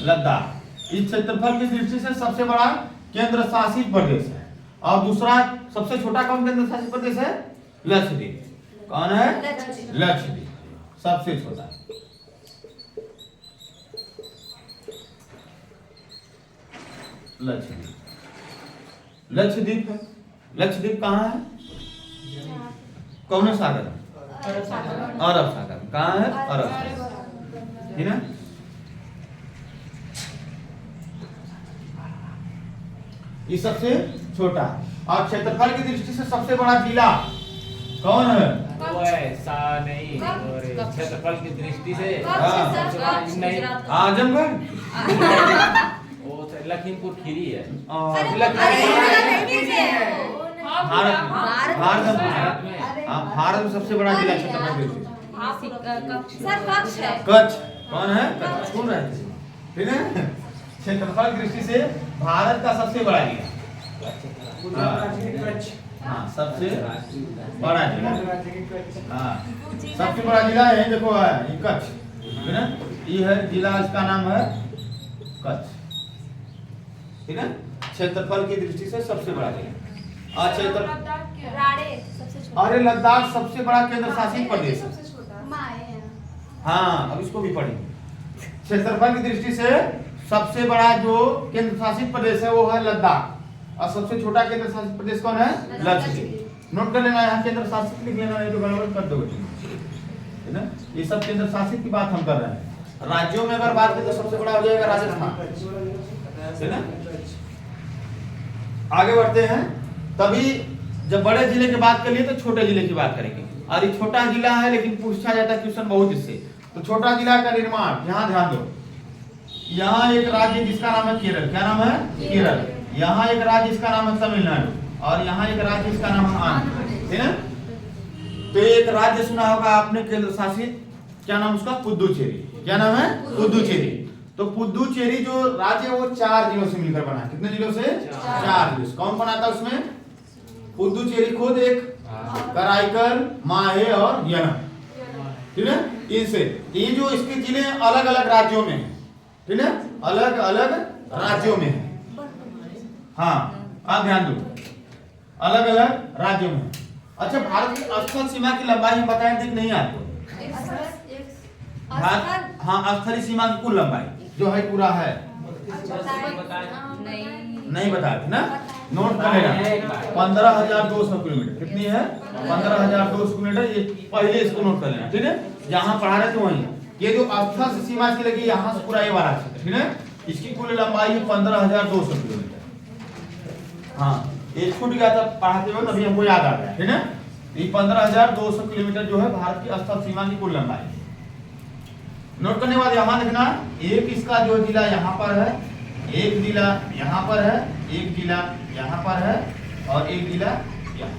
लद्दाख। इस क्षेत्रफल की दृष्टि से सबसे बड़ा केंद्र शासित प्रदेश है। और दूसरा सबसे छोटा कौन केंद्र शासित प्रदेश है? लक्षद्वीप। कौन है? लक्षद्वीप सबसे छोटा। लक्षद्वीप, लक्षद्वीप है। लक्षद्वीप कहाँ है? कौन सागर? अरब सागर। कहाँ है? अरब सागर, ठीक है। ये सबसे छोटा। और क्षेत्रफल की दृष्टि से सबसे बड़ा जिला कौन है? वो ऐसा नहीं, और क्षेत्रफल की दृष्टि से नहीं, आजमगढ़। वो तो लखीमपुर खीरी है। भारत में सबसे बड़ा जिला क्षेत्रफल की दृष्टि से कच्छ। कौन है? कच्छ। कौन है? ठीक है। क्षेत्रफल की दृष्टि से भारत का सबसे बड़ा जिला, हाँ सबसे बड़ा जिला, हाँ सबसे बड़ा जिला है। देखो है ये कच्छ, है ना। ये है जिला, इसका नाम है कच्छ, ठीक है। क्षेत्रफल की दृष्टि से सबसे बड़ा जिला। अच्छा तो राड़े सबसे छोटा। अरे लद्दाख सबसे बड़ा केंद्र शासित प्रदेश है। सबसे छोटा माए हैं। हाँ अब इसको भी पढ़ेंगे। क्षेत्रफल की दृष्टि से सबसे बड़ा जो केंद्र शासित प्रदेश है वो है लद्दाख और सबसे छोटा केंद्र शासित प्रदेश कौन है? लक्षद्वीप। नोट कर लेना, यहाँ केंद्र शासित लिख लेना, नहीं तो गड़बड़ कर दोगे, है ना। ये सब केंद्र शासित की बात हम कर रहे हैं। राज्यों में अगर बात करें तो सबसे बड़ा हो जाएगा राजस्थान, है ना। आगे बढ़ते हैं। तभी जब बड़े जिले की बात कर लिए तो छोटे जिले की बात करेंगे। और ये छोटा जिला है लेकिन पूछा जाता है क्वेश्चन बहुत इससे। तो छोटा जिला का निर्माण, यहाँ ध्यान दो, यहाँ एक राज्य जिसका नाम है केरल। क्या नाम है? केरल। यहाँ एक राज्य जिसका नाम है तमिलनाडु और यहाँ एक राज्य जिसका नाम है आंध्र, है ना। तो एक राज्य सुना होगा आपने केंद्र शासित, क्या नाम उसका? पुदुचेरी। क्या नाम है? पुदुचेरी। तो पुदुचेरी जो राज्य है वो 4 जिलों से मिलकर बना है। कितने जिलों से? 4 जिलों से। कौन बनाता है उसमें? पुदुचेरी खुद एक, कराईकल, माहे और यनम, ठीक है। इनसे ये जो इसके जिले अलग अलग राज्यों में है, ठीक है, अलग अलग राज्यों में है। हाँ आप ध्यान दो, अलग अलग राज्यों में। अच्छा भारत की स्थल सीमा की लंबाई बताएं, देख नहीं आपको? हाँ स्थलीय सीमा की कुल लंबाई जो है पूरा है नहीं बताते ना, नोट कर लेना। 15,200 किलोमीटर। कितनी है? 15,200 किलोमीटर। ये पहले इसको नोट कर लेना, ठीक है। जहाँ पढ़ा रहे थे वहीं ये जो स्थल सीमा की लगी यहाँ से पूरा ये वाला क्षेत्र, ठीक है। इसकी कुल लंबाई है 15,200 किलोमीटर। हाँ ये छूट गया था पढ़ाते हुए, तभी हमको याद आ गया, ठीक है। ये 15,200 किलोमीटर जो है भारत की स्थल सीमा की कुल लंबाई। नोट करने के बाद यहाँ देखना, एक इसका जो जिला यहाँ पर है, एक जिला यहाँ पर है, एक जिला यहाँ पर है और एक जिला यहाँ।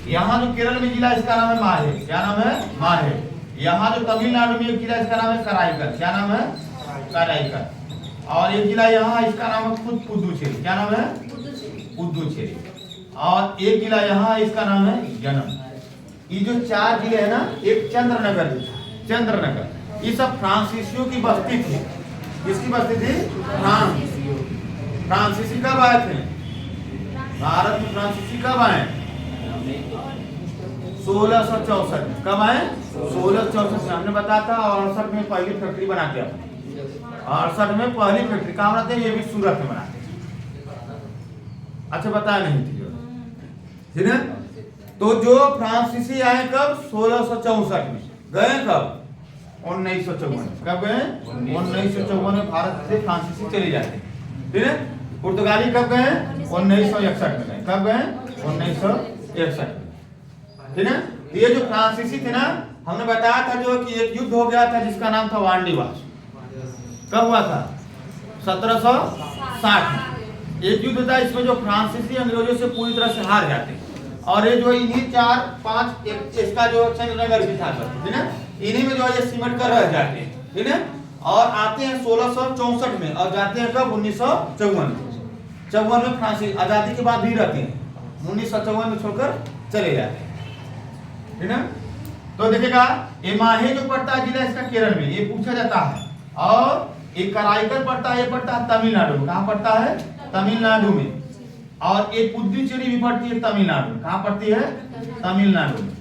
यहाँ जो केरल में जिला इसका नाम है माहे। क्या नाम है? माहे। यहाँ जो तमिलनाडु में एक जिला इसका नाम है कराईकल। क्या नाम है? कराईकल। और एक जिला यहाँ इसका नाम है खुद पुदुचेरी। क्या नाम है? पुदुचेरी। और एक जिला यहाँ इसका नाम है यनम। ये जो 4 जिले है ना, एक चंद्रनगर, चंद्रनगर, ये सब फ्रांसीसियों की बस्ती थी। किसकी बस्ती थी? फ्रांसीसी कब आए थे भारत में? फ्रांसीसी कब आए? 1664 में। कब आए? 1664 में। हमने बताया था 68 में पहली फैक्ट्री बनाते हैं। 68 में पहली फैक्ट्री कहाँ बनाते हैं? ये भी सूरत में बनाते हैं। अच्छा बताया नहीं थी, ठीक है। तो जो फ्रांसीसी आए कब? 1664 में। गए कब? 1954। कब गए? 1954 में भारत से फ्रांसीसी चले जाते हैं, ठीक है। पुर्तगाली कब गए? 1961 में गए। कब गए? 1961 में, ठीक है। ये जो फ्रांसीसी थे ना, हमने बताया था जो कि एक युद्ध हो गया था जिसका नाम था वांडीवास। कब हुआ था? 1760 में एक युद्ध था। इसमें जो फ्रांसीसी अंग्रेजों से पूरी तरह से हार जाते हैं और ये जो इन्हीं 4-5 इसका जो चंद्रनगर भी था, ठीक है, इन्हीं में जो है ये सिमट कर रह जाते हैं, ठीक है। और आते हैं 1664 में और जाते हैं कब? 1954 में फ्रांसीसी आजादी के बाद भी रहते हैं। 1954 में छोड़कर चले जाते हैं, ठीक है। तो देखिएगा ये माहे जो पड़ता है जिला इसका केरल में, ये पूछा जाता है। और एक कराईकल पड़ता है, ये पड़ता है तमिलनाडु में। कहाँ पड़ता है? तमिलनाडु में। और एक पुदुचेरी भी पड़ती है तमिलनाडु में। कहाँ पड़ती है? तमिलनाडु में,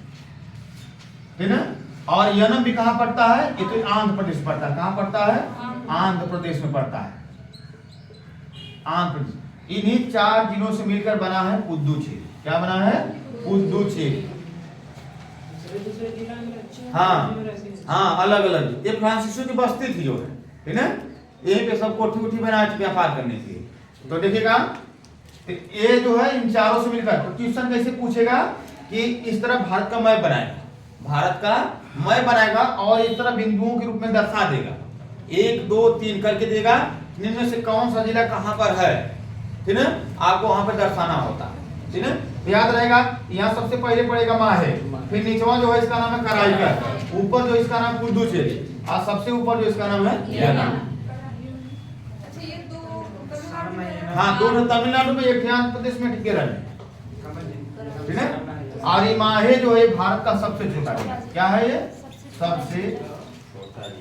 ठीक है। और यनम भी कहाँ पड़ता है? ये तो आंध्र प्रदेश पड़ता है। कहाँ पड़ता है? आंध्र प्रदेश में पड़ता है, आंध्र प्रदेश। इन्हीं 4 जिलों से मिलकर बना है पुदुचेरी। क्या बना है? पुदुचेरी। हाँ अलग अलग। ये फ्रांसीसियों की बस्ती थी जो है, ठीक है। यहीं पे सब कोठी उठी बनाए व्यापार करने के लिए। तो देखिएगा ये जो है इन 4 से मिलकर। तो क्वेश्चन कैसे पूछेगा कि इस तरह भारत का मैप बनाएगा, भारत का मैप बनाएगा और इस तरह बिंदुओं के रूप में दर्शा देगा। 1 2 3 करके देगा, इनमें से कौन सा जिला कहाँ पर है, ठीक है, आपको वहां पर दर्शाना होता है, ठीक है। याद रहेगा यहाँ सबसे पहले पड़ेगा माहे, फिर नीचवा जो है इसका नाम है कराईकल, ऊपर जो इसका नाम पुदुचेरी और सबसे ऊपर जो इसका नाम है यनम। हाँ 2 तमिलनाडु में, 1 आंध्र प्रदेश में, 1 केरल में, ठीक है। और ये माहे जो है भारत का सबसे छोटा जिला। क्या है ये? सबसे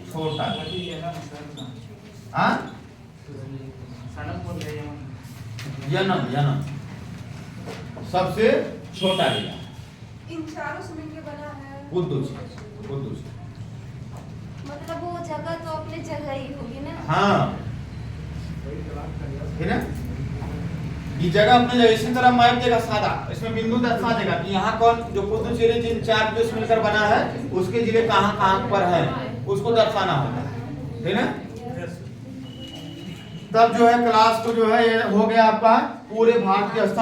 छोटा। यनम, यनम सबसे छोटा जिला इन चारों से मिलके बना है पुदुचेरी। मतलब वो जगह तो अपनी जगह ही होगी ना। हाँ है ना, ये जगह अपने जगह इसी तरह मैप देगा सादा, इसमें बिंदु दर्शा देगा कि यहाँ कौन जो पुदुचेरी जिन 4 जिलों से मिलकर बना है उसके जिले कहाँ कहाँ पर है उसको दर्शाना होगा, है ना। तब जो है क्लास को जो है ये हो गया आपका पूरे भारत के स्थान